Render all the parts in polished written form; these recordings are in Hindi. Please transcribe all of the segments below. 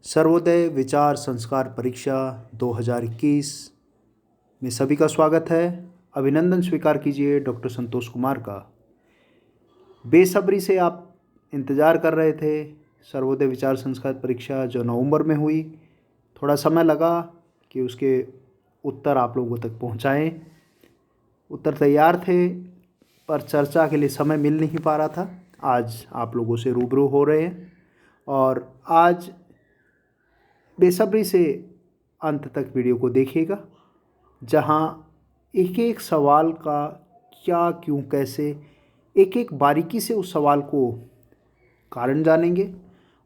सर्वोदय विचार संस्कार परीक्षा 2021 में सभी का स्वागत है। अभिनंदन स्वीकार कीजिए डॉक्टर संतोष कुमार का। बेसब्री से आप इंतज़ार कर रहे थे सर्वोदय विचार संस्कार परीक्षा जो नवंबर में हुई। थोड़ा समय लगा कि उसके उत्तर आप लोगों तक पहुंचाएं। उत्तर तैयार थे पर चर्चा के लिए समय मिल नहीं पा रहा था। आज आप लोगों से रूबरू हो रहे हैं और आज बेसब्री से अंत तक वीडियो को देखिएगा, जहां एक एक सवाल का क्या क्यों कैसे एक एक बारीकी से उस सवाल को कारण जानेंगे।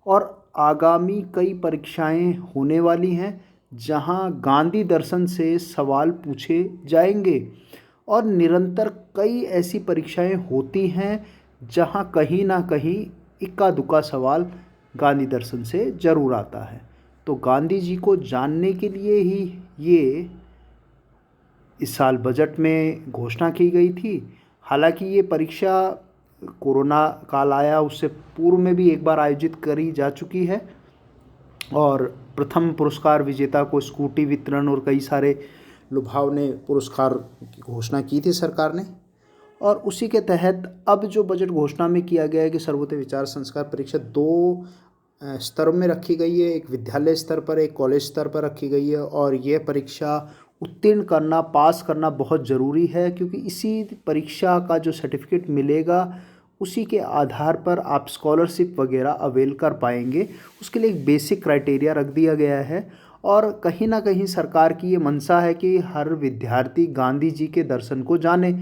और आगामी कई परीक्षाएं होने वाली हैं जहां गांधी दर्शन से सवाल पूछे जाएंगे और निरंतर कई ऐसी परीक्षाएं होती हैं जहां कहीं ना कहीं इक्का दुक्का सवाल गांधी दर्शन से ज़रूर आता है। तो गांधी जी को जानने के लिए ही ये इस साल बजट में घोषणा की गई थी। हालांकि ये परीक्षा कोरोना काल आया उससे पूर्व में भी एक बार आयोजित करी जा चुकी है और प्रथम पुरस्कार विजेता को स्कूटी वितरण और कई सारे लुभावने पुरस्कार की घोषणा की थी सरकार ने। और उसी के तहत अब जो बजट घोषणा में किया गया है कि सर्वोदय विचार संस्कार परीक्षा दो स्तरों में रखी गई है, एक विद्यालय स्तर पर एक कॉलेज स्तर पर रखी गई है। और यह परीक्षा उत्तीर्ण करना पास करना बहुत ज़रूरी है, क्योंकि इसी परीक्षा का जो सर्टिफिकेट मिलेगा उसी के आधार पर आप स्कॉलरशिप वगैरह अवेल कर पाएंगे। उसके लिए एक बेसिक क्राइटेरिया रख दिया गया है और कहीं ना कहीं सरकार की ये मंशा है कि हर विद्यार्थी गांधी जी के दर्शन को जाने,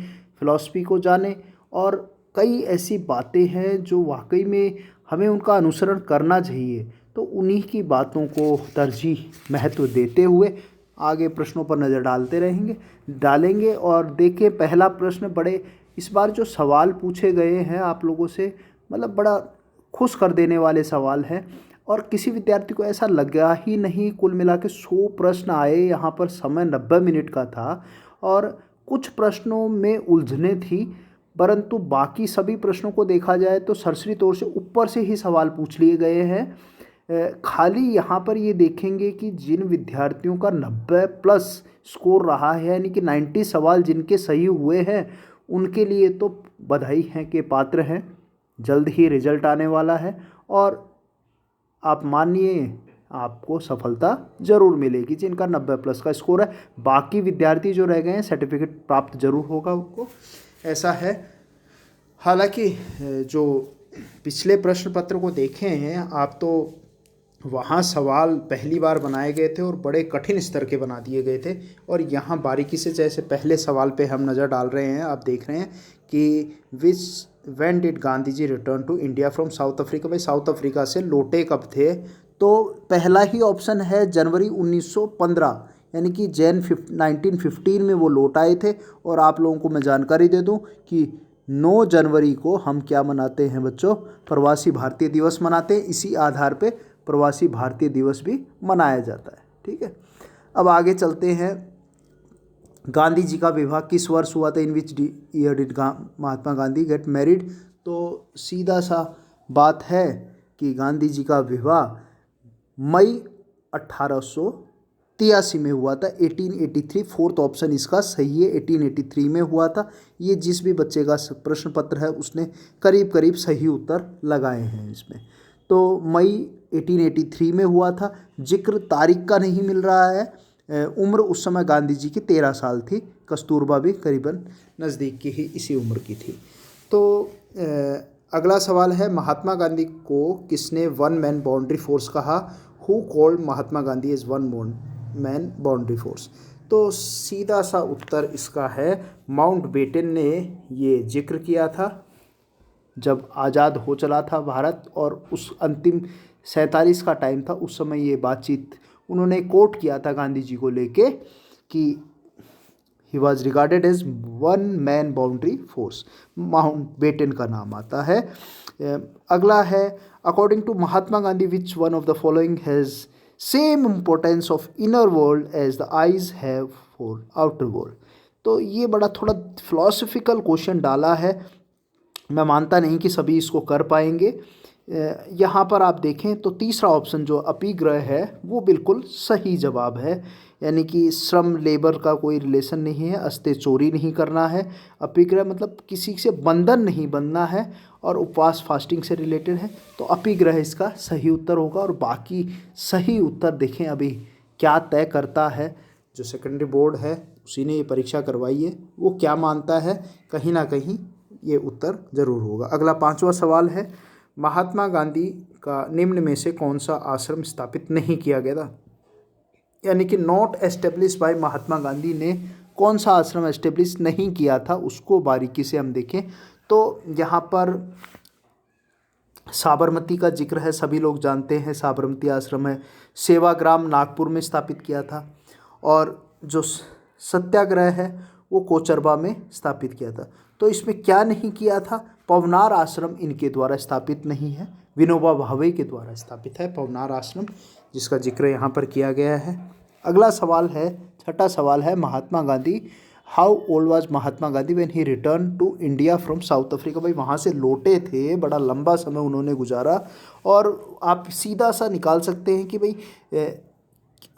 फिलॉसफी को जाने। और कई ऐसी बातें हैं जो वाकई में हमें उनका अनुसरण करना चाहिए, तो उन्हीं की बातों को तरजीह महत्व देते हुए आगे प्रश्नों पर नज़र डालेंगे। और देखिए, पहला प्रश्न बड़े इस बार जो सवाल पूछे गए हैं आप लोगों से, मतलब बड़ा खुश कर देने वाले सवाल हैं और किसी विद्यार्थी को ऐसा लगा ही नहीं। कुल मिला के 100 प्रश्न आए। यहाँ पर समय 90 मिनट का था और कुछ प्रश्नों में उलझने थी, परंतु बाकी सभी प्रश्नों को देखा जाए तो सरसरी तौर से ऊपर से ही सवाल पूछ लिए गए हैं। खाली यहाँ पर ये देखेंगे कि जिन विद्यार्थियों का 90+ स्कोर रहा है, यानी कि 90 सवाल जिनके सही हुए हैं, उनके लिए तो बधाई है के पात्र हैं। जल्द ही रिजल्ट आने वाला है और आप मानिए आपको सफलता ज़रूर मिलेगी जिनका 90+ का स्कोर है। बाकी विद्यार्थी जो रह गए हैं सर्टिफिकेट प्राप्त जरूर होगा उनको, ऐसा है। हालांकि जो पिछले प्रश्न पत्र को देखे हैं आप, तो वहाँ सवाल पहली बार बनाए गए थे और बड़े कठिन स्तर के बना दिए गए थे। और यहाँ बारीकी से, जैसे पहले सवाल पे हम नज़र डाल रहे हैं, आप देख रहे हैं कि when did Gandhi ji return to India from South Africa. भाई साउथ अफ्रीका से लौटे कब थे? तो पहला ही ऑप्शन है जनवरी 1915, यानी कि 1915 में वो लौट आए थे। और आप लोगों को मैं जानकारी दे दूं कि 9 जनवरी को हम क्या मनाते हैं बच्चों? प्रवासी भारतीय दिवस मनाते हैं। इसी आधार पे प्रवासी भारतीय दिवस भी मनाया जाता है। ठीक है, अब आगे चलते हैं। गांधी जी का विवाह किस वर्ष हुआ था? In which year did Mahatma Gandhi get married? तो सीधा सा बात है कि गांधी जी का विवाह मई 1883 में हुआ था। 1883 फोर्थ ऑप्शन इसका सही है, 1883 में हुआ था। ये जिस भी बच्चे का प्रश्न पत्र है उसने करीब करीब सही उत्तर लगाए हैं इसमें। तो मई 1883 में हुआ था। जिक्र तारीख का नहीं मिल रहा है। उम्र उस समय गांधी जी की 13 साल थी। कस्तूरबा भी करीबन नज़दीक की ही इसी उम्र की थी। तो अगला सवाल है, महात्मा गांधी को किसने वन मैन बाउंड्री फोर्स कहा? Who called Mahatma Gandhi is one man boundary force? तो सीधा सा उत्तर इसका है माउंटबेटन ने ये जिक्र किया था जब आज़ाद हो चला था भारत, और उस अंतिम 47 का टाइम था। उस समय ये बातचीत उन्होंने कोट किया था गांधी जी को लेके कि he was regarded as one man boundary force. Mountbatten का नाम आता है। अगला है, according to Mahatma Gandhi which one of the following has same importance of inner world as the eyes have for outer world? तो ये बड़ा थोड़ा फिलोसफिकल क्वेश्चन डाला है। मैं मानता नहीं कि सभी इसको कर पाएंगे। यहाँ पर आप देखें तो तीसरा ऑप्शन जो अपिग्रह है वो बिल्कुल सही जवाब है, यानी कि श्रम लेबर का कोई रिलेशन नहीं है, अस्ते चोरी नहीं करना है। अपिग्रह मतलब किसी से बंधन नहीं बनना है और उपवास फास्टिंग से रिलेटेड है, तो अपिग्रह इसका सही उत्तर होगा। और बाकी सही उत्तर देखें अभी क्या तय करता है, जो सेकेंडरी बोर्ड है उसी ने ये परीक्षा करवाई है, वो क्या मानता है, कहीं ना कहीं ये उत्तर जरूर होगा। अगला 5वां सवाल है, महात्मा गांधी का निम्न में से कौन सा आश्रम स्थापित नहीं किया गया था, यानी कि not establish by Mahatma Gandhi ने कौन सा आश्रम एस्टेब्लिश नहीं किया था, उसको बारीकी से हम देखें तो यहाँ पर साबरमती का जिक्र है, सभी लोग जानते हैं साबरमती आश्रम है। सेवाग्राम नागपुर में स्थापित किया था, और जो सत्याग्रह है वो कोचरबा में स्थापित किया था। तो इसमें क्या नहीं किया था, पवनार आश्रम इनके द्वारा स्थापित नहीं है, विनोबा भावे के द्वारा स्थापित है पवनार आश्रम, जिसका जिक्र यहाँ पर किया गया है। अगला सवाल है, छठा सवाल है, Mahatma Gandhi, how old was Mahatma Gandhi when he return to India from South Africa. भाई वहाँ से लौटे थे, बड़ा लंबा समय उन्होंने गुजारा, और आप सीधा सा निकाल सकते हैं कि भाई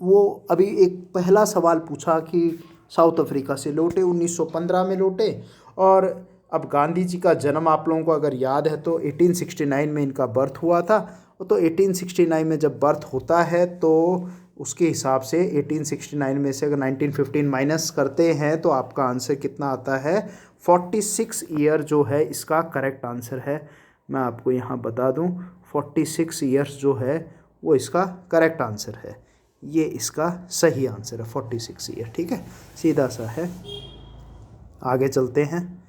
वो अभी एक पहला सवाल पूछा कि साउथ अफ्रीका से लौटे, 1915 में लौटे। और अब गांधी जी का जन्म आप लोगों को अगर याद है तो 1869 में इनका बर्थ हुआ था। तो 1869 में जब बर्थ होता है तो उसके हिसाब से 1869 में से अगर 1915 माइनस करते हैं तो आपका आंसर कितना आता है, 46 ईयर जो है इसका करेक्ट आंसर है। मैं आपको यहाँ बता दूँ 46 ईयर्स जो है वो इसका करेक्ट आंसर है, ये इसका सही आंसर है 46 ईयर। ठीक है, सीधा सा है। आगे चलते हैं,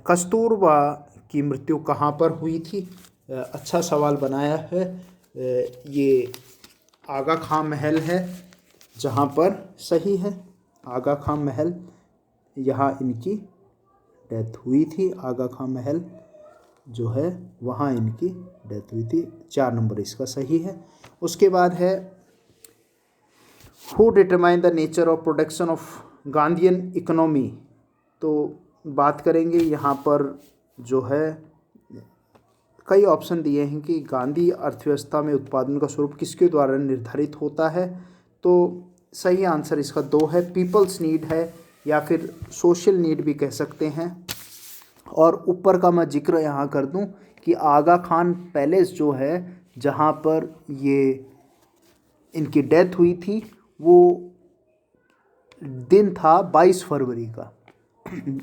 कस्तूरबा की मृत्यु कहाँ पर हुई थी, अच्छा सवाल बनाया है। ये आगा खां महल है जहाँ पर, सही है, आगा खां महल, यहाँ इनकी डेथ हुई थी। आगा खां महल जो है वहाँ इनकी डेथ हुई थी, 4 नंबर इसका सही है। उसके बाद है, who determine the nature of production of Gandhian economy. तो बात करेंगे यहाँ पर जो है कई ऑप्शन दिए हैं कि गांधी अर्थव्यवस्था में उत्पादन का स्वरूप किसके द्वारा निर्धारित होता है। तो सही आंसर इसका 2 है, पीपल्स नीड है या फिर सोशल नीड भी कह सकते हैं। और ऊपर का मैं जिक्र यहाँ कर दूँ कि आगा खान पैलेस जो है जहाँ पर ये इनकी डेथ हुई थी वो दिन था 22 फरवरी का।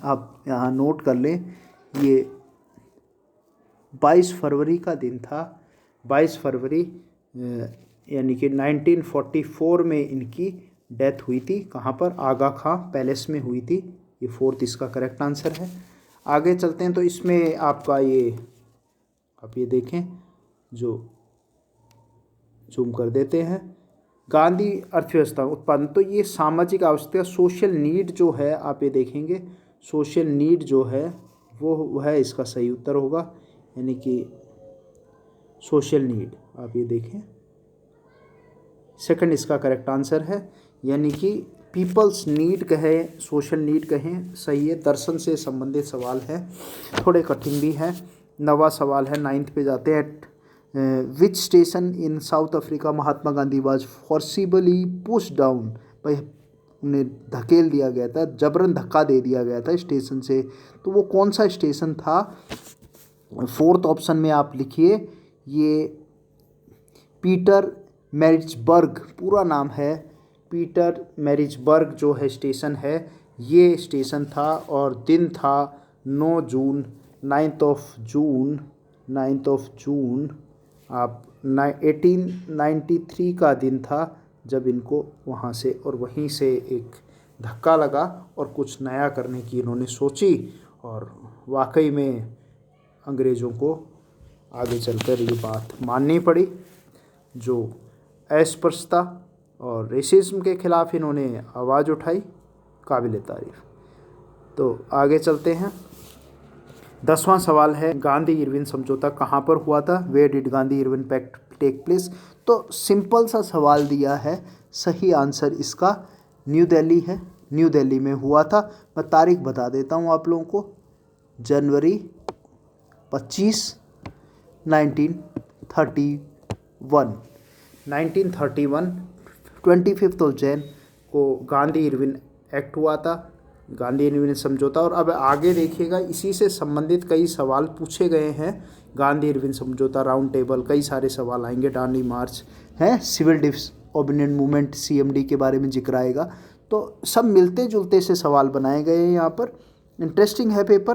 आप यहाँ नोट कर लें, ये 22 फरवरी का दिन था। 22 फरवरी यानी कि 1944 में इनकी डेथ हुई थी। कहाँ पर, आगा खां पैलेस में हुई थी। ये 4th इसका करेक्ट आंसर है। आगे चलते हैं तो इसमें आपका ये, आप ये देखें, जो जूम कर देते हैं, गांधी अर्थव्यवस्था उत्पादन, तो ये सामाजिक आवश्यकता, सोशल नीड जो है आप ये देखेंगे, सोशल नीड जो है वो है इसका सही उत्तर होगा, यानी कि सोशल नीड आप ये देखें, सेकंड इसका करेक्ट आंसर है, यानी कि पीपल्स नीड कहें, सोशल नीड कहें, सही है। दर्शन से संबंधित सवाल है, थोड़े कठिन भी है। 9वां सवाल है, 9th पे जाते हैं। Which station in South Africa Mahatma Gandhi was forcibly push down. भाई उन्हें धकेल दिया गया था, जबरन धक्का दे दिया गया था स्टेशन से, तो वो कौन सा स्टेशन था। 4th ऑप्शन में आप लिखिए, ये पीटर मैरिट्सबर्ग पूरा नाम है, पीटर मैरिट्सबर्ग जो है स्टेशन है, ये स्टेशन था। और दिन था 9 जून, 9th ऑफ जून आप 1893 का दिन था जब इनको वहाँ से और वहीं से एक धक्का लगा और कुछ नया करने की इन्होंने सोची, और वाकई में अंग्रेज़ों को आगे चलकर ये बात माननी पड़ी। जो अस्पृश्यता और रेसिज्म के ख़िलाफ़ इन्होंने आवाज़ उठाई, काबिल तारीफ़। तो आगे चलते हैं। 10वां सवाल है, गांधी इरविन समझौता कहाँ पर हुआ था, where did Gandhi Irwin pact take place. तो सिंपल सा सवाल दिया है, सही आंसर इसका न्यू दिल्ली है, न्यू दिल्ली में हुआ था। मैं तारीख बता देता हूँ आप लोगों को, जनवरी 25, 1931। 1931 25 जैन को गांधी इरविन एक्ट हुआ था, गांधी इरविन समझौता। और अब आगे देखिएगा, इसी से संबंधित कई सवाल पूछे गए हैं। गांधी इरविन समझौता, राउंड टेबल, कई सारे सवाल आएंगे। डांडी मार्च है, सिविल डिसओबीडिएंट मूवमेंट, CMD के बारे में जिक्र आएगा। तो सब मिलते जुलते से सवाल बनाए गए हैं यहाँ पर। इंटरेस्टिंग है पेपर,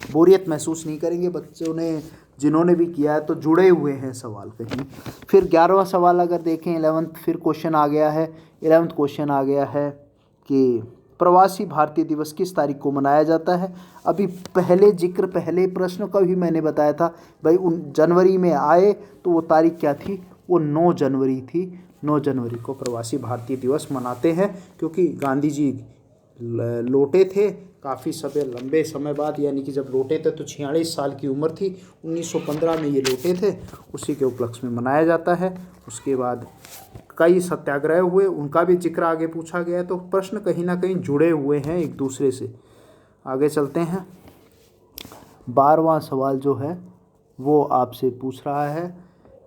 बोरियत महसूस नहीं करेंगे बच्चों ने, जिन्होंने भी किया है तो जुड़े हुए हैं सवाल कहीं। फिर 11वां सवाल अगर देखें, 11th फिर क्वेश्चन आ गया है। 11th क्वेश्चन आ गया है कि प्रवासी भारतीय दिवस किस तारीख को मनाया जाता है। अभी पहले प्रश्न का भी मैंने बताया था भाई, जनवरी में आए तो वो तारीख क्या थी, वो 9 जनवरी थी। 9 जनवरी को प्रवासी भारतीय दिवस मनाते हैं, क्योंकि गांधी जी लौटे थे काफ़ी लंबे समय बाद, यानी कि जब लौटे थे तो 46 साल की उम्र थी। 1915 में ये लौटे थे, उसी के उपलक्ष्य में मनाया जाता है। उसके बाद कई सत्याग्रह हुए, उनका भी जिक्र आगे पूछा गया है। तो प्रश्न कहीं ना कहीं जुड़े हुए हैं एक दूसरे से। आगे चलते हैं। 12वां सवाल जो है वो आपसे पूछ रहा है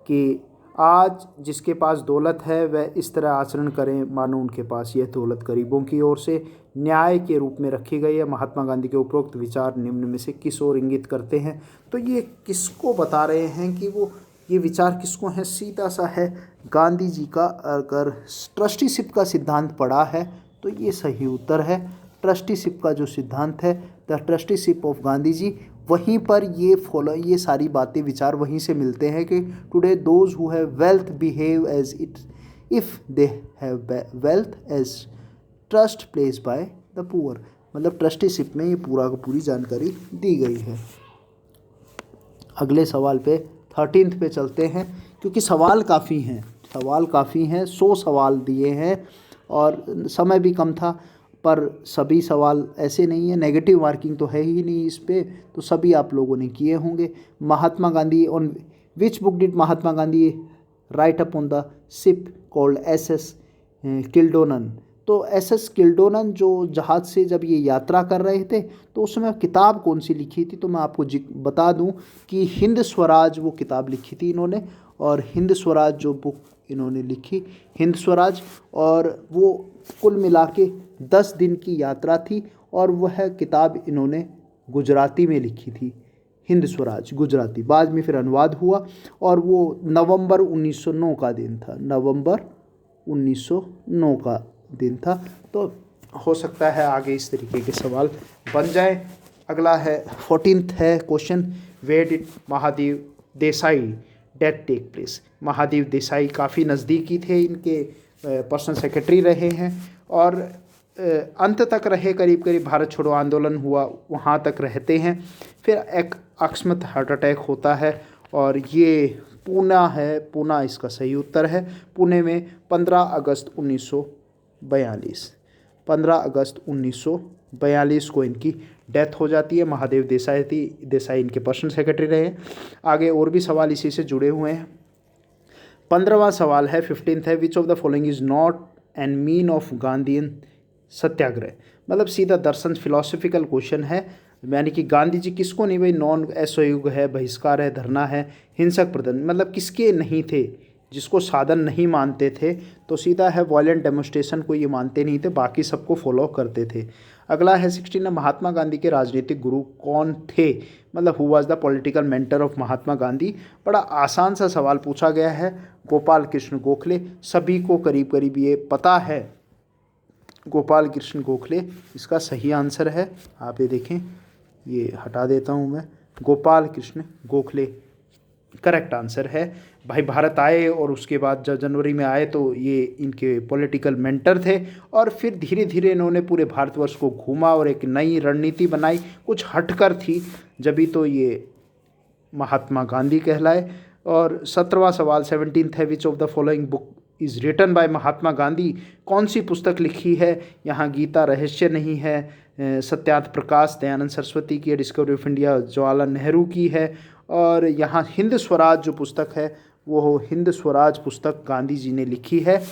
कि आज जिसके पास दौलत है वह इस तरह आचरण करें मानो उनके पास यह दौलत गरीबों की ओर से न्याय के रूप में रखी गई है। महात्मा गांधी के उपरोक्त विचार निम्न में से किस ओर इंगित करते हैं। तो ये किसको बता रहे हैं कि वो ये विचार किसको हैं, सीधा सा है गांधी जी का। अगर ट्रस्टीशिप का सिद्धांत पढ़ा है तो ये सही उत्तर है। ट्रस्टीशिप का जो सिद्धांत है, the trusteeship of Gandhi ji, वहीं पर ये सारी बातें विचार वहीं से मिलते हैं कि today those who have wealth behave as it if they have wealth as trust place by the poor. मतलब ट्रस्टीशिप में ये पूरा का पूरी जानकारी दी गई है। अगले सवाल पे 13th पे चलते हैं, क्योंकि सवाल काफ़ी हैं। 100 सवाल दिए हैं और समय भी कम था, पर सभी सवाल ऐसे नहीं है, नेगेटिव मार्किंग तो है ही नहीं इस पे, तो सभी आप लोगों ने किए होंगे। Mahatma Gandhi, on which book did Mahatma Gandhi write up on the ship called SS Kildonan. तो SS किल्डोनन जो जहाज़ से जब ये यात्रा कर रहे थे तो उस समय किताब कौन सी लिखी थी, तो मैं आपको बता दूं कि हिंद स्वराज वो किताब लिखी थी इन्होंने। और हिंद स्वराज जो बुक इन्होंने लिखी, हिंद स्वराज, और वो कुल मिला के 10 दिन की यात्रा थी। और वह किताब इन्होंने गुजराती में लिखी थी, हिंद स्वराज गुजराती। बाद में फिर अनुवाद हुआ और वो नवंबर 1909 का दिन था, नवंबर 1909 का दिन था। तो हो सकता है आगे इस तरीके के सवाल बन जाए। अगला है 14th है question, where did Mahadev Desai death take place. Mahadev Desai काफ़ी नज़दीकी थे, इनके पर्सनल सेक्रेटरी रहे हैं और अंत तक रहे, करीब करीब भारत छोड़ो आंदोलन हुआ वहाँ तक रहते हैं। फिर एक अकस्मात हार्ट अटैक होता है और ये पूना है, पूना इसका सही उत्तर है। पुणे में 15 अगस्त 1942, 15 अगस्त 1942 को इनकी डेथ हो जाती है। महादेव देसाई इनके पर्सनल सेक्रेटरी रहे हैं। आगे और भी सवाल इसी से जुड़े हुए हैं। 15वां सवाल है, 15th है, which of the following is not and mean of Gandhian satyagraha. मतलब सीधा दर्शन फिलोसफिकल क्वेश्चन है, यानी कि गांधी जी किसको नहीं, भाई नॉन असहयोग है, बहिष्कार है, धरना है, हिंसक प्रदर्शन, मतलब किसके नहीं थे, जिसको साधन नहीं मानते थे। तो सीधा है वायलेंट डेमोन्स्ट्रेशन को ये मानते नहीं थे, बाकी सबको फॉलो करते थे। अगला है 16, महात्मा गांधी के राजनीतिक गुरु कौन थे, मतलब who was the political mentor of Mahatma Gandhi. बड़ा आसान सा सवाल पूछा गया है, गोपाल कृष्ण गोखले। सभी को करीब करीब ये पता है, गोपाल कृष्ण गोखले इसका सही आंसर है। आप ये देखें, ये हटा देता हूँ मैं, गोपाल कृष्ण गोखले करेक्ट आंसर है। भाई भारत आए और उसके बाद जब जनवरी में आए तो ये इनके पॉलिटिकल मेंटर थे और फिर धीरे धीरे इन्होंने पूरे भारतवर्ष को घूमा और एक नई रणनीति बनाई, कुछ हटकर थी, जभी तो ये महात्मा गांधी कहलाए। और 17वां सवाल 17th है, which of the following book is written by Mahatma Gandhi. कौन सी पुस्तक लिखी है, यहाँ गीता रहस्य नहीं है, सत्यार्थ प्रकाश दयानंद सरस्वती की है, discovery of India Jawaharlal Nehru की है, और यहाँ हिंद स्वराज जो पुस्तक है वो हिंद स्वराज पुस्तक गांधी जी ने लिखी है।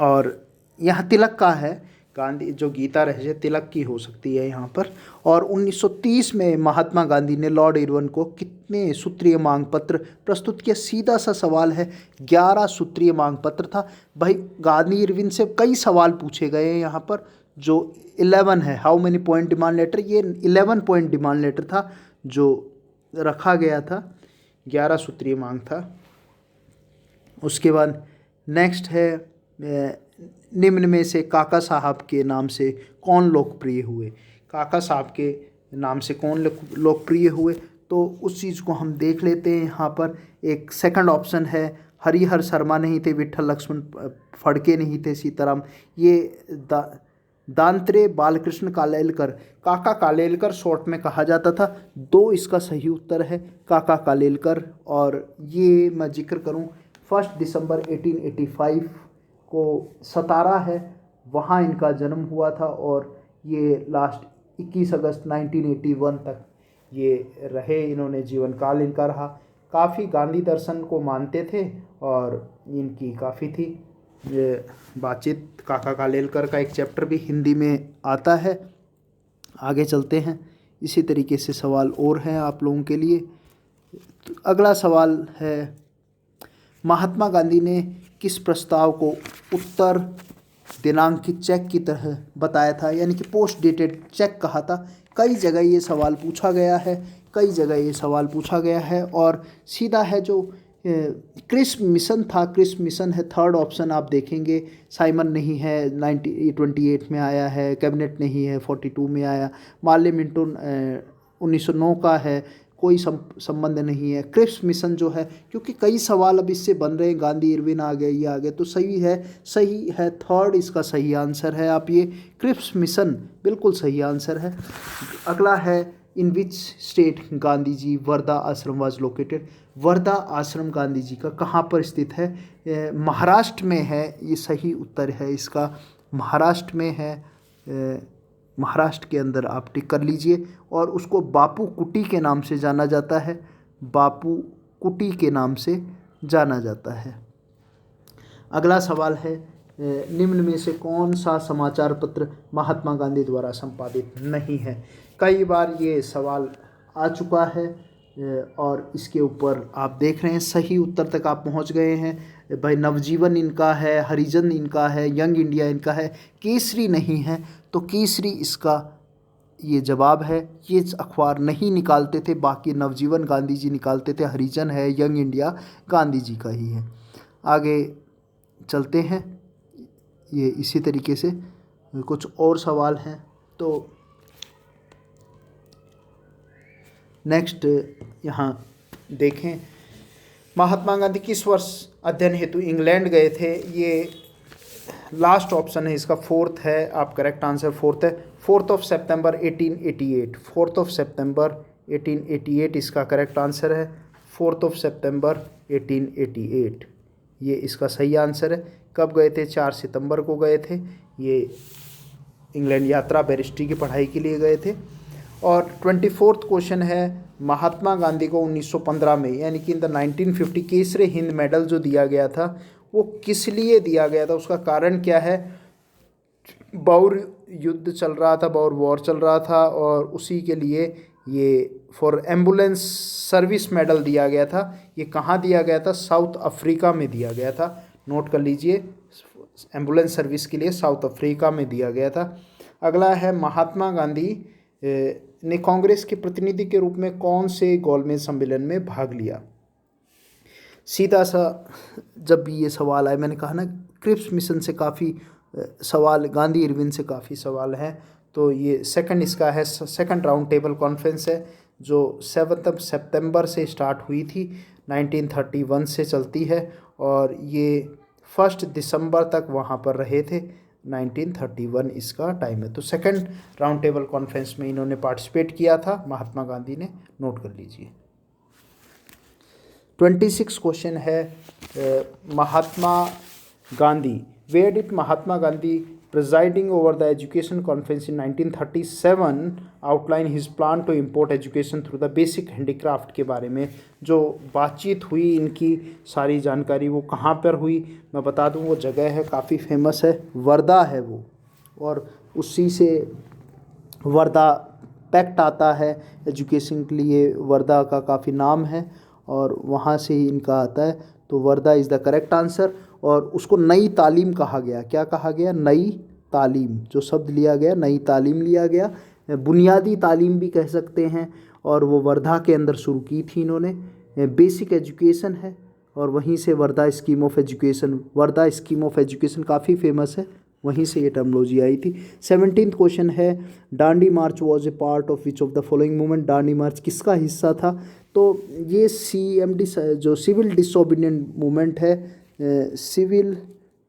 और यहाँ तिलक का है गांधी जो गीता रहे तिलक की हो सकती है यहाँ पर। और 1930 में महात्मा गांधी ने लॉर्ड इरविन को कितने सूत्रीय मांग पत्र प्रस्तुत किया? सीधा सा सवाल है, 11 सूत्रीय मांग पत्र था। भाई गांधी इरविन से कई सवाल पूछे गए हैं यहाँ पर। जो 11 है, how many point demand letter, ये 11 पॉइंट डिमांड लेटर था जो रखा गया था, 11 सूत्रीय मांग था। उसके बाद नेक्स्ट है निम्न में से काका साहब के नाम से कौन लोकप्रिय हुए? काका साहब के नाम से कौन लोकप्रिय हुए? तो उस चीज़ को हम देख लेते हैं यहाँ पर। एक सेकंड ऑप्शन है, हरिहर शर्मा नहीं थे, विट्ठल लक्ष्मण फड़के नहीं थे, सीताराम, ये दांत्रे बालकृष्ण कालेलकर, काका कालेलकर शॉर्ट में कहा जाता था। 2 इसका सही उत्तर है, काका कालेलकर। और ये मैं जिक्र करूँ, 1 दिसंबर 1885 को सतारा है, वहाँ इनका जन्म हुआ था और ये लास्ट 21 अगस्त 1981 तक ये रहे, इन्होंने जीवन काल इनका रहा। काफ़ी गांधी दर्शन को मानते थे और इनकी काफ़ी थी बातचीत। काका कालेलकर का एक चैप्टर भी हिंदी में आता है। आगे चलते हैं, इसी तरीके से सवाल और हैं आप लोगों के लिए। तो अगला सवाल है, महात्मा गांधी ने किस प्रस्ताव को उत्तर दिनांकित चेक की तरह बताया था, यानी कि पोस्ट डेटेड चेक कहा था? कई जगह ये सवाल पूछा गया है, कई जगह ये सवाल पूछा गया है। और सीधा है जो क्रिस्प मिशन था, क्रिस्प मिशन है, थर्ड ऑप्शन आप देखेंगे। साइमन नहीं है, 1928 में आया है। कैबिनेट नहीं है, 42 में आया। मार्ले मिंटो 1909 का है, कोई संबंध नहीं है। क्रिप्स मिशन जो है, क्योंकि कई सवाल अब इससे बन रहे हैं, गांधी इरविन आ गए, ये आ गए, तो सही है थर्ड इसका सही आंसर है। आप ये क्रिप्स मिशन बिल्कुल सही आंसर है। अगला है, in which state Gandhi ji Wardha आश्रम वाज लोकेटेड? वर्धा आश्रम गांधी जी का कहाँ पर स्थित है? महाराष्ट्र में है, ये सही उत्तर है इसका, महाराष्ट्र में है। महाराष्ट्र के अंदर आप टिक कर लीजिए। और उसको बापू कुटी के नाम से जाना जाता है, बापू कुटी के नाम से जाना जाता है। अगला सवाल है, निम्न में से कौन सा समाचार पत्र महात्मा गांधी द्वारा संपादित नहीं है? कई बार ये सवाल आ चुका है और इसके ऊपर आप देख रहे हैं सही उत्तर तक आप पहुंच गए हैं। भाई नवजीवन इनका है, हरिजन इनका है, यंग इंडिया इनका है, केसरी नहीं है। तो केसरी इसका ये जवाब है। ये अखबार नहीं निकालते थे, बाकी नवजीवन गांधी जी निकालते थे, हरिजन है, यंग इंडिया गांधी जी का ही है। आगे चलते हैं, ये इसी तरीके से कुछ और सवाल हैं। तो नेक्स्ट यहाँ देखें, महात्मा गांधी किस वर्ष अध्ययन हेतु इंग्लैंड गए थे? ये लास्ट ऑप्शन है इसका, फोर्थ है, आप करेक्ट आंसर फोर्थ है। 4 सितंबर 1888, 4 सितंबर 1888 इसका करेक्ट आंसर है। 4 सितंबर 1888 ये इसका सही आंसर है। कब गए थे? 4 सितंबर को गए थे। ये इंग्लैंड यात्रा बैरिस्ट्री की पढ़ाई के लिए गए थे। और 24th क्वेश्चन है, महात्मा गांधी को 1915 में यानी कि in the 1950 Kesari Hind medal जो दिया गया था वो किस लिए दिया गया था, उसका कारण क्या है? बौर युद्ध चल रहा था, बौर वॉर चल रहा था और उसी के लिए ये फॉर एम्बुलेंस सर्विस मेडल दिया गया था। ये कहाँ दिया गया था? साउथ अफ्रीका में दिया गया था। नोट कर लीजिए, एम्बुलेंस सर्विस के लिए साउथ अफ्रीका में दिया गया था। अगला है, महात्मा गांधी ने कांग्रेस के प्रतिनिधि के रूप में कौन से गोलमेज सम्मेलन में भाग लिया? सीधा सा जब भी ये सवाल आए, मैंने कहा ना क्रिप्स मिशन से काफ़ी सवाल, गांधी इरविन से काफ़ी सवाल हैं। तो ये सेकंड इसका है, सेकंड राउंड टेबल कॉन्फ्रेंस है जो 7 सितंबर से स्टार्ट हुई थी, 1931 से चलती है और ये 1 दिसंबर तक वहाँ पर रहे थे, 1931 इसका टाइम है। तो सेकंड राउंड टेबल कॉन्फ्रेंस में इन्होंने पार्टिसिपेट किया था महात्मा गांधी ने, नोट कर लीजिए। 26 क्वेश्चन है, Mahatma Gandhi, where did Mahatma Gandhi presiding over the education conference in 1937 outline his plan to import education through the basic handicraft के बारे में जो बातचीत हुई, इनकी सारी जानकारी वो कहाँ पर हुई मैं बता दूं। वो जगह है काफ़ी फेमस है, वर्धा है वो, और उसी से वर्धा पैक्ट आता है एजुकेशन के लिए। वर्धा का काफ़ी नाम है और वहाँ से ही इनका आता है, तो Wardha is the correct answer. और उसको नई तालीम कहा गया। क्या कहा गया? नई तालीम। जो शब्द लिया गया, नई तालीम लिया गया, बुनियादी तालीम भी कह सकते हैं। और वो वर्धा के अंदर शुरू की थी इन्होंने। बेसिक एजुकेशन है और वहीं से Wardha scheme of education, Wardha scheme of education काफ़ी फेमस है, वहीं से ये टर्मोलॉजी आई थी। 17th क्वेश्चन है, Dandi march was a part of which of the following movement. Dandi march किसका हिस्सा था? तो ये CMD जो सिविल डिसओबीडियंट मूवमेंट है, सिविल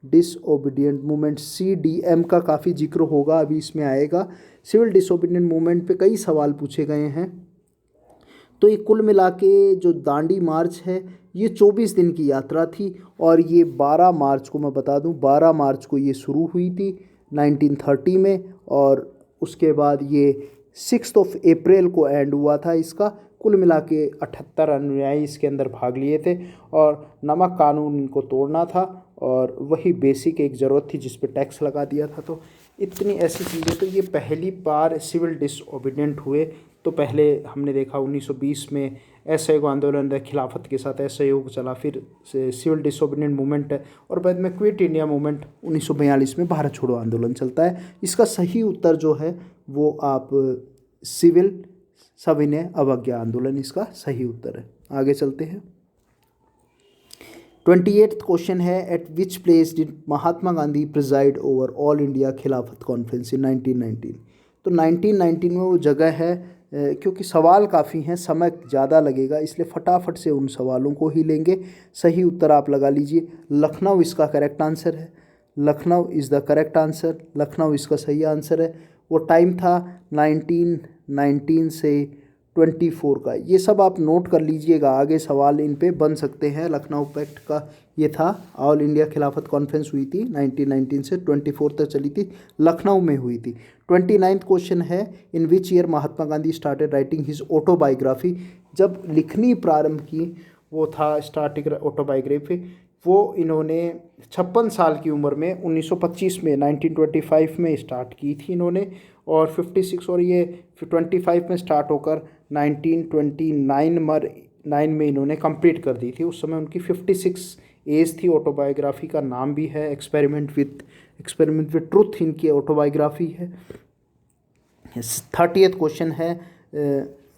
डिसओबीडियंट मूवमेंट CDM का काफ़ी जिक्र होगा, अभी इसमें आएगा। सिविल डिसओबीडियंट मूवमेंट पे कई सवाल पूछे गए हैं। तो ये कुल मिला के जो दांडी मार्च है ये 24 दिन की यात्रा थी और ये 12 मार्च को, मैं बता दूं, 12 मार्च को ये शुरू हुई थी 1930 में और उसके बाद ये 6 अप्रैल को एंड हुआ था इसका। कुल मिला के 78 अनुयायी इसके अंदर भाग लिए थे और नमक कानून इनको तोड़ना था और वही बेसिक एक ज़रूरत थी जिस पे टैक्स लगा दिया था। तो इतनी ऐसी चीज़ें। तो ये पहली बार सिविल डिसओबीडियंट हुए। तो पहले हमने देखा 1920 में असहयोग आंदोलन खिलाफत के साथ असहयोग चला, फिर सिविल डिसओबीडियंट मूवमेंट है और बाद में क्विट इंडिया मूवमेंट 1942 में भारत छोड़ो आंदोलन चलता है। इसका सही उत्तर जो है वो आप सिविल सविनय अवज्ञा आंदोलन इसका सही उत्तर है। आगे चलते हैं। 28th क्वेश्चन है, eight which place did Mahatma Gandhi preside over all India खिलाफत कॉन्फ्रेंस इन 1919। तो 1919 में वो जगह है। क्योंकि सवाल काफ़ी हैं, समय ज़्यादा लगेगा, इसलिए फटाफट से उन सवालों को ही लेंगे। सही उत्तर आप लगा लीजिए, लखनऊ इसका करेक्ट आंसर है। Lucknow is the correct answer, Lucknow इसका सही आंसर है। वो टाइम था 1919 से 24 का। ये सब आप नोट कर लीजिएगा, आगे सवाल इन पे बन सकते हैं। लखनऊ पैक्ट का ये था, ऑल इंडिया खिलाफत कॉन्फ्रेंस हुई थी 1919 से 24 तक चली थी, लखनऊ में हुई थी। 29th क्वेश्चन है, in which year Mahatma Gandhi started writing his autobiography. जब लिखनी प्रारंभ की वो था स्टार्टिंग ऑटोबायोग्राफी, वो इन्होंने 56 साल की उम्र में 1925 में 1925 में स्टार्ट की थी इन्होंने और 56 और ये 25 में स्टार्ट होकर 1929 में इन्होंने कंप्लीट कर दी थी। उस समय उनकी 56 एज थी। ऑटोबायोग्राफी का नाम भी है एक्सपेरिमेंट विथ ट्रुथ, इनकी ऑटोबायोग्राफी है। 30th क्वेश्चन है,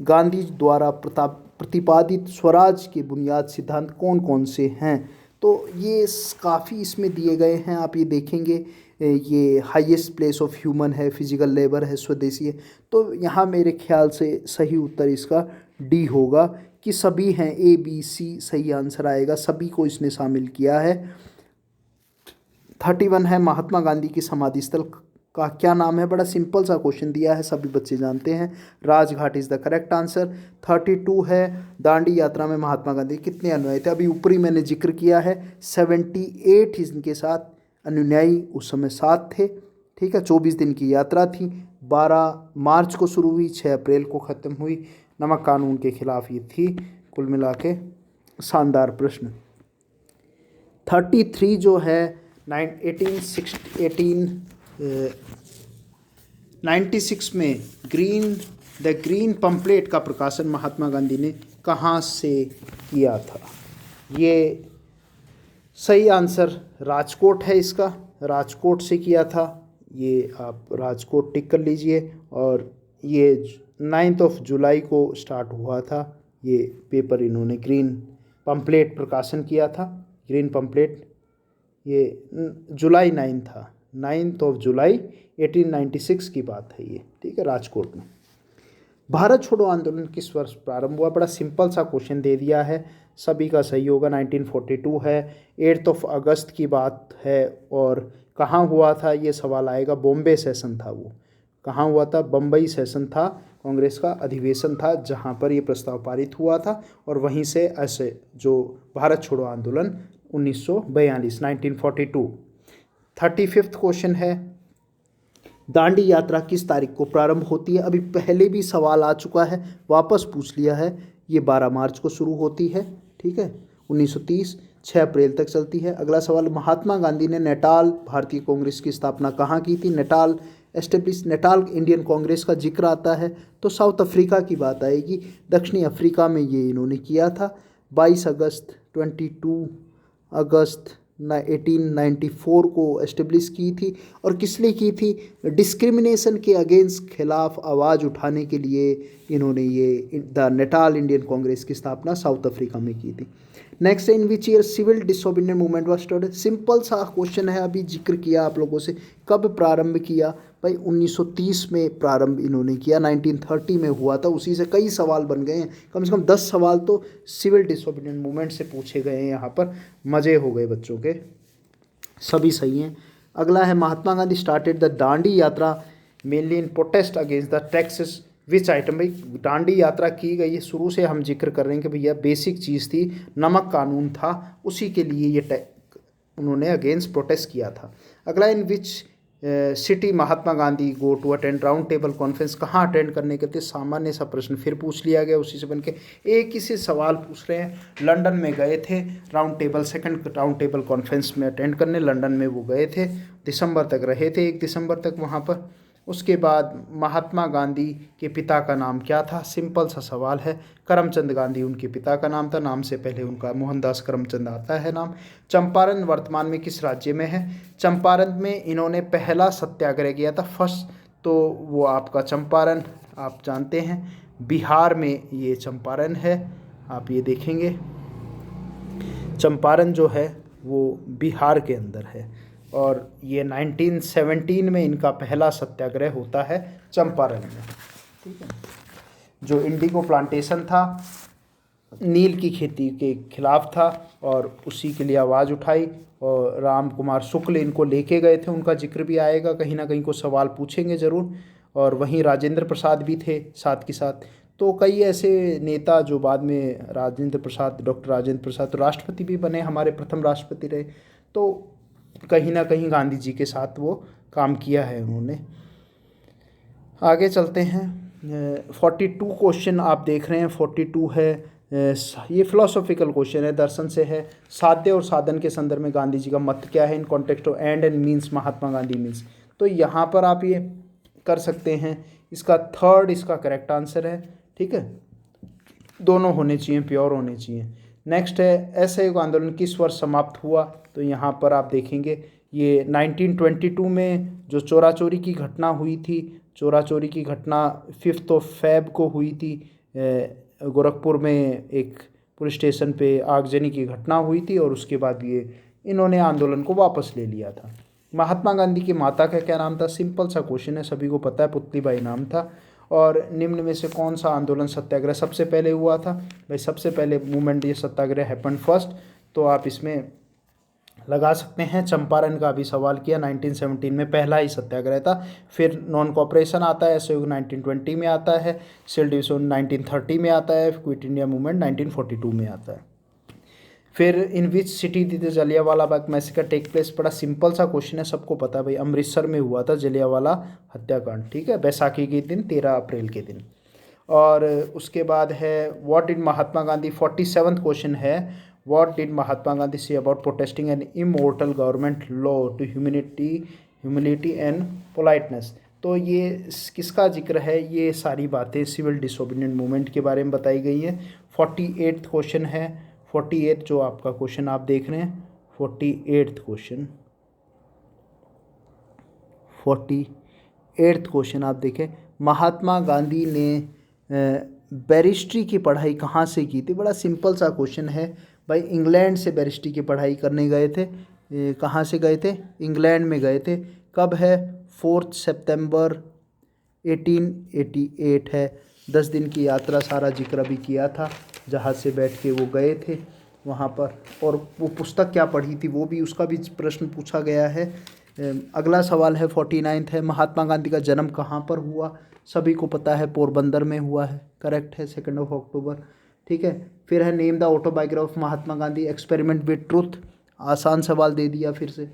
गांधी द्वारा प्रतिपादित स्वराज के बुनियाद सिद्धांत कौन कौन से हैं। तो ये काफ़ी इसमें दिए गए हैं, आप ये देखेंगे। ये हाईएस्ट प्लेस ऑफ ह्यूमन है, फिजिकल लेबर है, स्वदेशी है। तो यहाँ मेरे ख्याल से सही उत्तर इसका डी होगा कि सभी हैं, ABC सही आंसर आएगा, सभी को इसने शामिल किया है। 31 है, महात्मा गांधी की समाधि स्थल का क्या नाम है। बड़ा सिंपल सा क्वेश्चन दिया है, सभी बच्चे जानते हैं, Rajghat is the correct answer. 32 है, दांडी यात्रा में महात्मा गांधी कितने अनुयायी थे। अभी ऊपरी मैंने जिक्र किया है, 78 इनके साथ अनुयायी उस समय 7 थे। ठीक है, 24 दिन की यात्रा थी, 12 मार्च को शुरू हुई, 6 अप्रैल को ख़त्म हुई। नमक कानून के खिलाफ ये थी। कुल मिला के शानदार प्रश्न। 33 जो है 1896 में ग्रीन पंपलेट का प्रकाशन महात्मा गांधी ने कहाँ से किया था। ये सही आंसर राजकोट है इसका, राजकोट से किया था। ये आप राजकोट टिक कर लीजिए। और ये 9 जुलाई को स्टार्ट हुआ था ये पेपर, इन्होंने ग्रीन पंपलेट प्रकाशन किया था। ग्रीन पंपलेट ये जुलाई 9 था, 9 जुलाई 1896 की बात है ये। ठीक है, राजकोट में। भारत छोड़ो आंदोलन किस वर्ष प्रारंभ हुआ। बड़ा सिंपल सा क्वेश्चन दे दिया है, सभी का सही होगा। 1942 है, 8 अगस्त की बात है। और कहाँ हुआ था ये सवाल आएगा, बॉम्बे सेशन था वो। कहाँ हुआ था, बम्बई सेशन था, कांग्रेस का अधिवेशन था जहाँ पर ये प्रस्ताव पारित हुआ था। और वहीं से ऐसे जो भारत छोड़ो आंदोलन 1942। 35th क्वेश्चन है, दांडी यात्रा किस तारीख को प्रारंभ होती है। अभी पहले भी सवाल आ चुका है, वापस पूछ लिया है। ये 12 मार्च को शुरू होती है। ठीक है, 1930। 6 अप्रैल तक चलती है। अगला सवाल, महात्मा गांधी ने नेटाल भारतीय कांग्रेस की स्थापना कहाँ की थी? नेटाल इंडियन कांग्रेस का जिक्र आता है तो साउथ अफ्रीका की बात आएगी। दक्षिणी अफ्रीका में ये इन्होंने किया था। 22 अगस्त 22 अगस्त 1894 को एस्टेब्लिश की थी। और किस लिए की थी? डिस्क्रिमिनेशन के अगेंस्ट खिलाफ आवाज़ उठाने के लिए इन्होंने ये द नेटाल इंडियन कांग्रेस की स्थापना साउथ अफ्रीका में की थी। Next, in which year civil disobedient movement was started? Simple सा क्वेश्चन है, अभी जिक्र किया आप लोगों से। कब प्रारंभ किया? भाई 1930 में प्रारंभ इन्होंने किया, 1930 में हुआ था। उसी से कई सवाल बन गए हैं, कम से कम 10 सवाल तो सिविल डिसोबीडियंट मूवमेंट से पूछे गए हैं यहाँ पर। मज़े हो गए बच्चों के, सभी सही हैं। अगला है, महात्मा गांधी स्टार्टेड द दांडी यात्रा mainly in protest against the taxes which item? भाई दांडी यात्रा की गई है, शुरू से हम जिक्र कर रहे हैं कि भैया बेसिक चीज़ थी, नमक कानून था, उसी के लिए ये उन्होंने अगेंस्ट प्रोटेस्ट किया था। अगला, in which city Mahatma Gandhi go to attend round table conference? कहाँ अटेंड करने के थे? सामान्य सा प्रश्न फिर पूछ लिया गया, उसी से बन के एक ही से सवाल पूछ रहे हैं। लंदन में गए थे सेकंड राउंड टेबल कॉन्फ्रेंस में अटेंड करने, लंदन में वो गए थे, दिसंबर तक रहे थे, 1 दिसंबर तक वहाँ पर। उसके बाद महात्मा गांधी के पिता का नाम क्या था? सिंपल सा सवाल है, करमचंद गांधी उनके पिता का नाम था, नाम से पहले उनका मोहनदास करमचंद आता है नाम। चंपारण वर्तमान में किस राज्य में है? चंपारण में इन्होंने पहला सत्याग्रह किया था, फर्स्ट, तो वो आपका चंपारण आप जानते हैं, बिहार में ये चंपारण है, आप ये देखेंगे चंपारण जो है वो बिहार के अंदर है। और ये 1917 में इनका पहला सत्याग्रह होता है चंपारण में, ठीक है। जो इंडिगो प्लांटेशन था, नील की खेती के खिलाफ था, और उसी के लिए आवाज़ उठाई, और राम कुमार शुक्ल इनको लेके गए थे, उनका जिक्र भी आएगा, कहीं ना कहीं को सवाल पूछेंगे ज़रूर। और वहीं राजेंद्र प्रसाद भी थे साथ के साथ। तो कई ऐसे नेता जो बाद में डॉक्टर राजेंद्र प्रसाद तो राष्ट्रपति भी बने, हमारे प्रथम राष्ट्रपति रहे, तो कहीं ना कहीं गांधी जी के साथ वो काम किया है उन्होंने। आगे चलते हैं, 42 क्वेश्चन आप देख रहे हैं, 42 है, ये फिलोसॉफिकल क्वेश्चन है, दर्शन से है। साध्य और साधन के संदर्भ में गांधी जी का मत क्या है? In context of and and means Mahatma Gandhi means. तो यहाँ पर आप ये कर सकते हैं, इसका थर्ड इसका करेक्ट आंसर है, ठीक है। दोनों होने चाहिए, प्योर होने चाहिए। नेक्स्ट है, असहयोग आंदोलन किस वर्ष समाप्त हुआ? तो यहाँ पर आप देखेंगे ये 1922 में जो चोरा चोरी की घटना हुई थी, चोरा चोरी की घटना 5 फ़रवरी को हुई थी। गोरखपुर में एक पुलिस स्टेशन पे आगजनी की घटना हुई थी, और उसके बाद ये इन्होंने आंदोलन को वापस ले लिया था। महात्मा गांधी की माता का क्या नाम था? सिंपल सा क्वेश्चन है, सभी को पता है, पुतलीबाई नाम था। और निम्न में से कौन सा आंदोलन सत्याग्रह सबसे पहले हुआ था? भाई सबसे पहले मूवमेंट ये सत्याग्रह हैपन फर्स्ट, तो आप इसमें लगा सकते हैं। चंपारण का भी सवाल किया, 1917 में पहला ही सत्याग्रह था। फिर नॉन कॉपरेशन आता है, सहयोग 1920 में आता है, सिविल डिविजन 1930 में आता है, क्विट इंडिया मूवमेंट 1942 में आता है। फिर in which city the Jallianwala Bagh massacre take place? बड़ा सिंपल सा क्वेश्चन है, सबको पता है भाई, अमृतसर में हुआ था जलियांवाला हत्याकांड, ठीक है, बैसाखी के दिन 13 अप्रैल के दिन। और उसके बाद है, व्हाट डिड महात्मा गांधी, 47वां क्वेश्चन है, what did Mahatma Gandhi say about protesting an immortal government law to humility and politeness? तो ये किसका जिक्र है? ये सारी बातें सिविल डिसोबीडियंट मूवमेंट के बारे में बताई गई हैं। 48वां क्वेश्चन है, 48 जो आपका क्वेश्चन आप देख रहे हैं, 48वां क्वेश्चन आप देखें, महात्मा गांधी ने बैरिस्ट्री की पढ़ाई कहाँ से की थी? बड़ा सिंपल सा क्वेश्चन है भाई, इंग्लैंड से बैरिस्ट्री की पढ़ाई करने गए थे। कहाँ से गए थे? इंग्लैंड में गए थे। कब है? 4 सितंबर 1888 है। 10 दिन की यात्रा, सारा जिक्र भी किया था, जहाज़ से बैठ के वो गए थे वहाँ पर। और वो पुस्तक क्या पढ़ी थी, वो भी, उसका भी प्रश्न पूछा गया है। अगला सवाल है 49 है, महात्मा गांधी का जन्म कहाँ पर हुआ? सभी को पता है, पोरबंदर में हुआ है, करेक्ट है, 2 अक्टूबर, ठीक है। फिर है, name the autobiography of Mahatma Gandhi, experiment with truth, आसान सवाल दे दिया फिर से।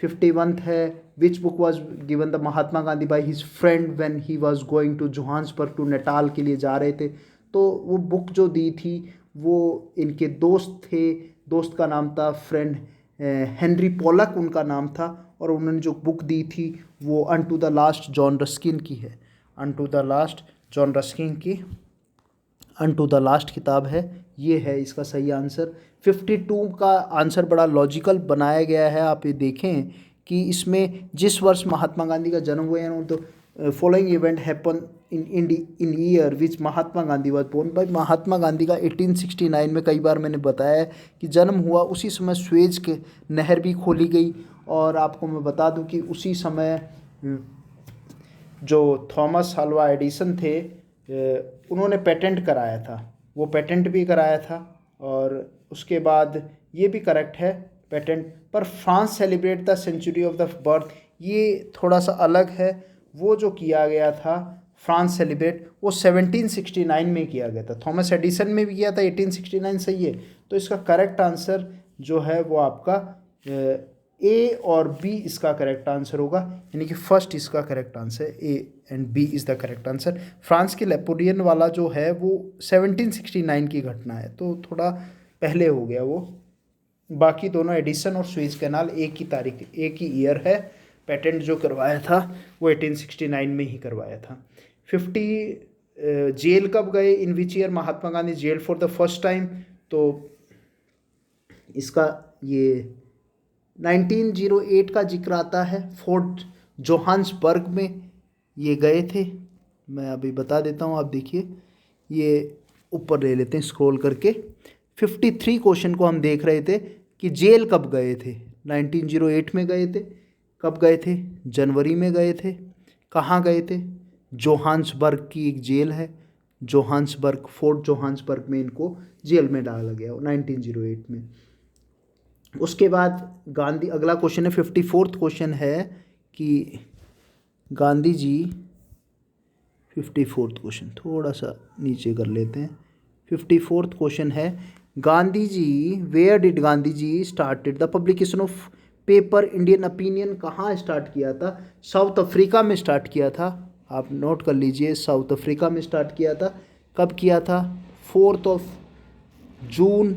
51 है, which book was given the Mahatma Gandhi by his friend when he was going to Johannesburg, to Natal के लिए जा रहे थे, तो वो बुक जो दी थी वो इनके दोस्त थे दोस्त का नाम था फ्रेंड हेनरी पोलक उनका नाम था, और उन्होंने जो बुक दी थी वो unto the last John Ruskin की है, unto the last John Ruskin की अनटू द लास्ट किताब है, ये है इसका सही आंसर। 52 का आंसर बड़ा लॉजिकल बनाया गया है। आप ये देखें कि इसमें जिस वर्ष महात्मा गांधी का जन्म हुआ है, तो following event happen in year which Mahatma Gandhi was born. भाई महात्मा गांधी का 1869 में, कई बार मैंने बताया है कि जन्म हुआ, उसी समय स्वेज के नहर भी खोली गई। और आपको मैं बता दूं कि उसी समय जो थॉमस अल्वा एडिसन थे उन्होंने पेटेंट कराया था, वो पेटेंट भी कराया था। और उसके बाद ये भी करेक्ट है पेटेंट, पर France celebrate the century of the birth, ये थोड़ा सा अलग है। वो जो किया गया था फ्रांस सेलिब्रेट, वो 1769 में किया गया था। थॉमस एडिसन में भी किया था 1869, सही है। तो इसका करेक्ट आंसर जो है वो आपका ए और बी इसका करेक्ट आंसर होगा, यानी कि फर्स्ट इसका correct answer, A and B is the correct answer. France के नेपोलियन वाला जो है वो 1769 की घटना है, तो थोड़ा पहले हो गया वो। बाकी दोनों एडिसन और स्वेज कैनाल एक ही तारीख, एक ही ईयर है। पेटेंट जो करवाया था वो 1869 में ही करवाया था। 50 जेल कब गए, in which year Mahatma Gandhi jail for the first time, तो इसका ये 1908 का जिक्र आता है। फोर्ट जोहान्सबर्ग में ये गए थे, मैं अभी बता देता हूँ, आप देखिए, ये ऊपर ले लेते हैं स्क्रॉल करके। 53 क्वेश्चन को हम देख रहे थे कि जेल कब गए थे। 1908 में गए थे। कब गए थे? जनवरी में गए थे। कहाँ गए थे? जोहान्सबर्ग की एक जेल है, जोहान्सबर्ग, फोर्ट जोहान्सबर्ग में इनको जेल में डाला गया 1908 में। उसके बाद गांधी, अगला क्वेश्चन है 54th क्वेश्चन है कि गांधी जी, 54th क्वेश्चन थोड़ा सा नीचे कर लेते हैं। 54th क्वेश्चन है Gandhi ji, where did Gandhi ji started the publication of paper Indian opinion, कहाँ स्टार्ट किया था? साउथ अफ्रीका में स्टार्ट किया था। आप नोट कर लीजिए, साउथ अफ्रीका में स्टार्ट किया था। कब किया था? 4 जून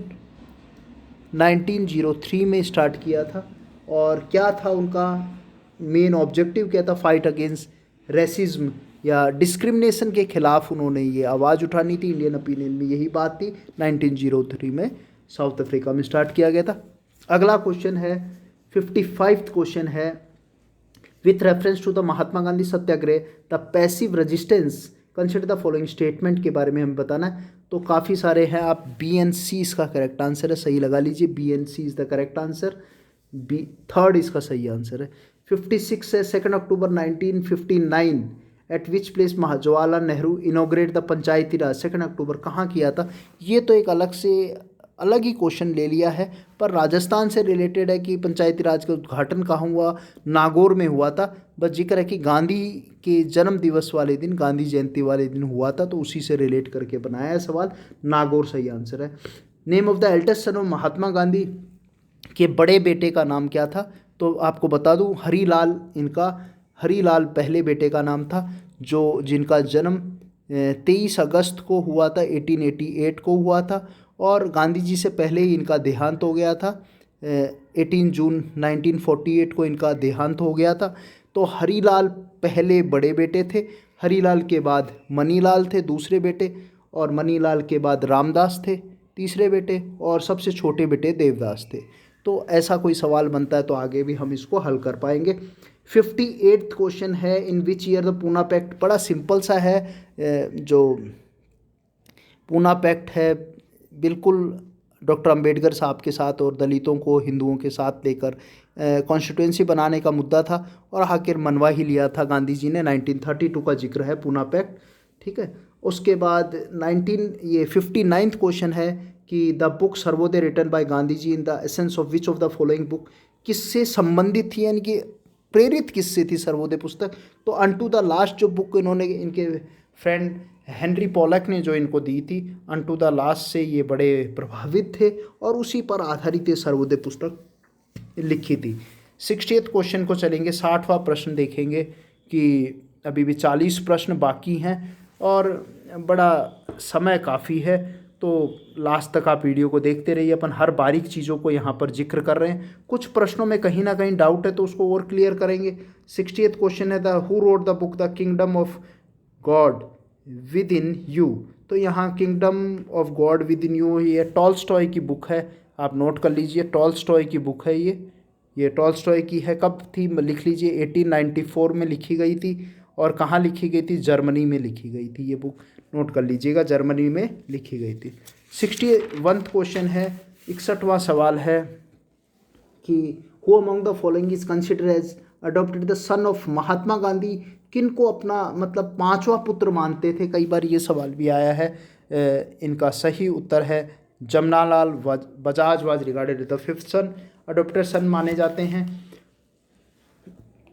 1903 में स्टार्ट किया था। और क्या था उनका मेन ऑब्जेक्टिव, क्या था? फाइट अगेंस्ट रेसिज्म या डिस्क्रिमिनेशन के खिलाफ उन्होंने ये आवाज़ उठानी थी। इंडियन ओपिनियन में यही बात थी। 1903 में साउथ अफ्रीका में स्टार्ट किया गया था। अगला क्वेश्चन है 55th क्वेश्चन है, with reference to the Mahatma Gandhi satyagraha the passive resistance consider the following statement के बारे में हमें बताना है। तो काफ़ी सारे हैं, आप बी एंड सी इसका करेक्ट आंसर है, सही लगा लीजिए, B and C is the correct answer, B third इसका सही आंसर है। 56 है, 2 October 1959 at which place Jawaharlal Nehru inaugurate the panchayati raj, 2 अक्टूबर कहाँ किया था? ये तो एक अलग ही क्वेश्चन ले लिया है, पर राजस्थान से रिलेटेड है कि पंचायती राज का उद्घाटन कहाँ हुआ? नागौर में हुआ था। बस जिक्र है कि गांधी के जन्म दिवस वाले दिन, गांधी जयंती वाले दिन हुआ था, तो उसी से रिलेट करके बनाया है सवाल। नागौर सही आंसर है। Name of the eldest son of Mahatma Gandhi, के बड़े बेटे का नाम क्या था? तो आपको बता दूं, हरीलाल, इनका हरीलाल पहले बेटे का नाम था, जो जिनका जन्म 23 अगस्त को हुआ था, 1888 को हुआ था। और गांधी जी से पहले ही इनका देहांत हो गया था, 18 जून 1948 को इनका देहांत हो गया था। तो हरीलाल पहले बड़े बेटे थे, हरीलाल के बाद मनीलाल थे दूसरे बेटे, और मनीलाल के बाद रामदास थे तीसरे बेटे, और सबसे छोटे बेटे देवदास थे। तो ऐसा कोई सवाल बनता है तो आगे भी हम इसको हल कर पाएंगे। 58th क्वेश्चन है, in which year the Poona pact, बड़ा सिंपल सा है। जो पूना पैक्ट है बिल्कुल डॉक्टर अंबेडकर साहब के साथ और दलितों को हिंदुओं के साथ लेकर कॉन्स्टिट्यूंसी बनाने का मुद्दा था, और आखिर मनवा ही लिया था गांधी जी ने। 1932 का जिक्र है पूना पैक्ट, ठीक है। उसके बाद 59th क्वेश्चन है कि the book Sarvodaya written by Gandhi ji in the essence of which of the following book, किससे संबंधित थी, यानी कि प्रेरित किससे थी सर्वोदय पुस्तक? तो अनटू द लास्ट जो बुक इन्होंने, इनके फ्रेंड हेनरी पोलक ने जो इनको दी थी, अनटू द लास्ट से ये बड़े प्रभावित थे और उसी पर आधारित ये सर्वोदय पुस्तक लिखी थी। 60th क्वेश्चन को चलेंगे, 60वां प्रश्न देखेंगे कि अभी भी 40 प्रश्न बाकी हैं और बड़ा समय काफ़ी है, तो लास्ट तक आप वीडियो को देखते रहिए। अपन हर बारीक चीज़ों को यहाँ पर जिक्र कर रहे हैं। कुछ प्रश्नों में कहीं ना कहीं डाउट है तो उसको और क्लियर करेंगे। 60th क्वेश्चन है the who wrote the book the kingdom of God with in you. तो यहाँ kingdom of God with in you ये टॉल्स्टॉय की बुक है, आप नोट कर लीजिए। टॉल्स्टॉय की बुक है ये टॉल्स्टॉय की है। कब थी लिख लीजिए, 1894 में लिखी गई थी। और कहाँ लिखी गई थी? जर्मनी में लिखी गई थी ये बुक, नोट कर लीजिएगा, जर्मनी में लिखी गई थी। 61th क्वेश्चन है, 61वां सवाल है कि who among the following is consider as adopted the son of Mahatma Gandhi. किन को अपना मतलब पांचवा पुत्र मानते थे? कई बार ये सवाल भी आया है। इनका सही उत्तर है Jamnalal Bajaj was regarded the fifth son, adopted son माने जाते हैं।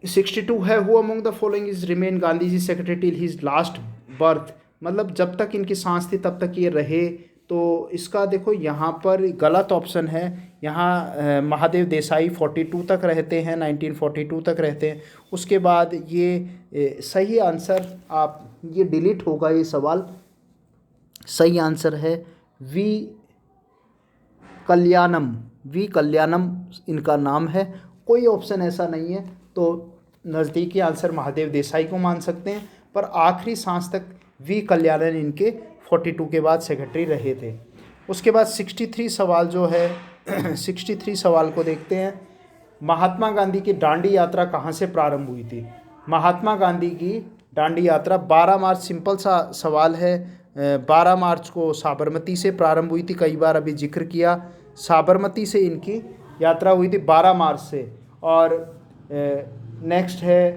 62 है who among the following is remain Gandhi ji secretary till his last birth. मतलब जब तक इनकी सांस थी तब तक ये रहे। तो इसका देखो यहाँ पर गलत ऑप्शन है। यहाँ महादेव देसाई 42 तक रहते हैं, 1942 तक रहते हैं। उसके बाद ये सही आंसर आप ये डिलीट होगा ये सवाल। सही आंसर है वी कल्याणम इनका नाम है। कोई ऑप्शन ऐसा नहीं है तो नज़दीकी आंसर महादेव देसाई को मान सकते हैं। पर आखिरी सांस तक वी कल्याणन इनके 42 के बाद सेक्रेटरी रहे थे। उसके बाद 63 सवाल जो है 63 सवाल को देखते हैं। महात्मा गांधी की दांडी यात्रा कहाँ से प्रारंभ हुई थी? महात्मा गांधी की दांडी यात्रा 12 मार्च, सिंपल सा सवाल है। 12 मार्च को साबरमती से प्रारंभ हुई थी। कई बार अभी जिक्र किया, साबरमती से इनकी यात्रा हुई थी 12 मार्च से। और नेक्स्ट है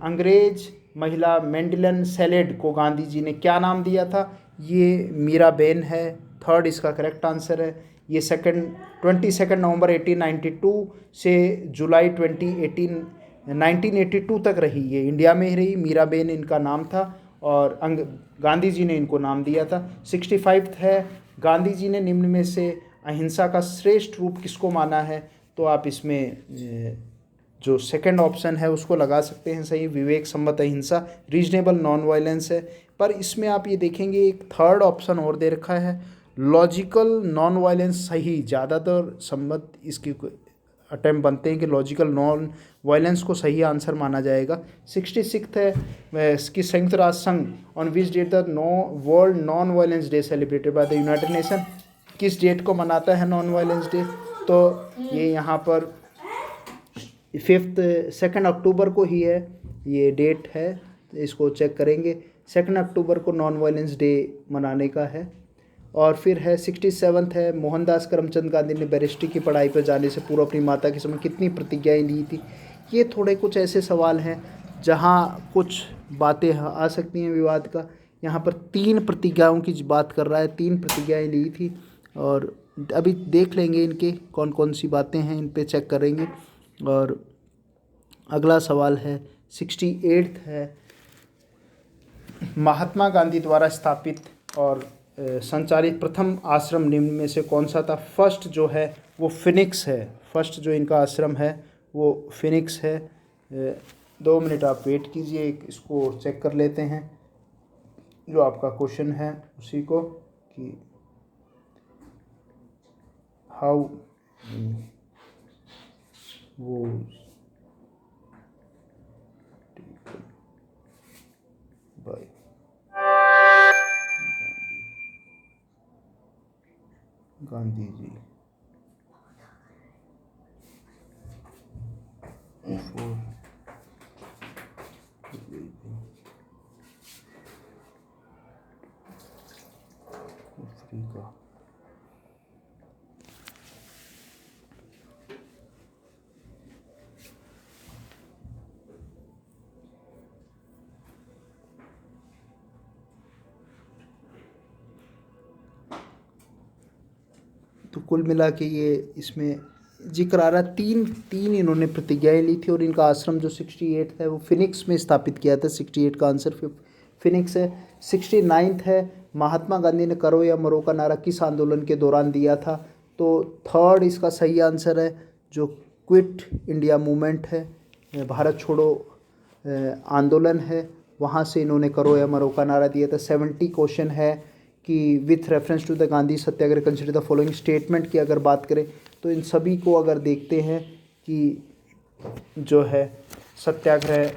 अंग्रेज महिला मेंडेलन सेलेड को गांधी जी ने क्या नाम दिया था? ये मीराबेन है। थर्ड इसका करेक्ट आंसर है। ये 22 नवंबर 1892 से जुलाई 1982 तक रही। ये इंडिया में ही रही। मीराबेन इनका नाम था और गांधी जी ने इनको नाम दिया था। 65 है गांधी जी ने निम्न में से अहिंसा का श्रेष्ठ रूप किसको माना है? तो आप इसमें जो सेकंड ऑप्शन है उसको लगा सकते हैं सही, विवेक सम्मत अहिंसा, रीजनेबल नॉन वायलेंस है। पर इसमें आप ये देखेंगे एक थर्ड ऑप्शन और दे रखा है, लॉजिकल नॉन वायलेंस। सही ज़्यादातर सम्मत इसकी अटैम्प्ट बनते हैं कि लॉजिकल नॉन वायलेंस को सही आंसर माना जाएगा। 66 है कि संयुक्त राष्ट्र संघ on which date the world non violence day celebrated by the United Nation, किस डेट को मनाता है नॉन वायलेंस डे? तो ये यहाँ पर 2 अक्टूबर को ही है, ये डेट है, इसको चेक करेंगे। 2 अक्टूबर को नॉन वायलेंस डे मनाने का है। और फिर है 67 है मोहनदास करमचंद गांधी ने बैरिस्ट्री की पढ़ाई पर जाने से पूर्व अपनी माता के समय कितनी प्रतिज्ञाएं ली थी? ये थोड़े कुछ ऐसे सवाल हैं जहाँ कुछ बातें आ सकती हैं विवाद का। यहाँ पर 3 प्रतिज्ञाओं की बात कर रहा है, 3 प्रतिज्ञाएं ली थी और अभी देख लेंगे इनके कौन कौन सी बातें हैं, इन पे चेक करेंगे। और अगला सवाल है 68 है महात्मा गांधी द्वारा स्थापित और संचालित प्रथम आश्रम निम्न में से कौन सा था? फर्स्ट जो है वो फिनिक्स है। फर्स्ट जो इनका आश्रम है वो फिनिक्स है। 2 मिनट आप वेट कीजिए, इसको चेक कर लेते हैं जो आपका क्वेश्चन है उसी को कि हाउ वो बाय गांधी जी अफ्रीका। तो कुल मिला के ये इसमें जिक्र आ रहा है, तीन इन्होंने प्रतिज्ञाएं ली थी और इनका आश्रम जो 68 है वो फिनिक्स में स्थापित किया था। 68 का आंसर फिनिक्स है। 69 है महात्मा गांधी ने करो या मरो का नारा किस आंदोलन के दौरान दिया था? तो थर्ड इसका सही आंसर है जो क्विट इंडिया मूवमेंट है, भारत छोड़ो आंदोलन है, वहाँ से इन्होंने करो या मरो का नारा दिया था। 70 क्वेश्चन है कि with reference to the Gandhi satyagraha consider the following statement की अगर बात करें तो इन सभी को अगर देखते हैं कि जो है सत्याग्रह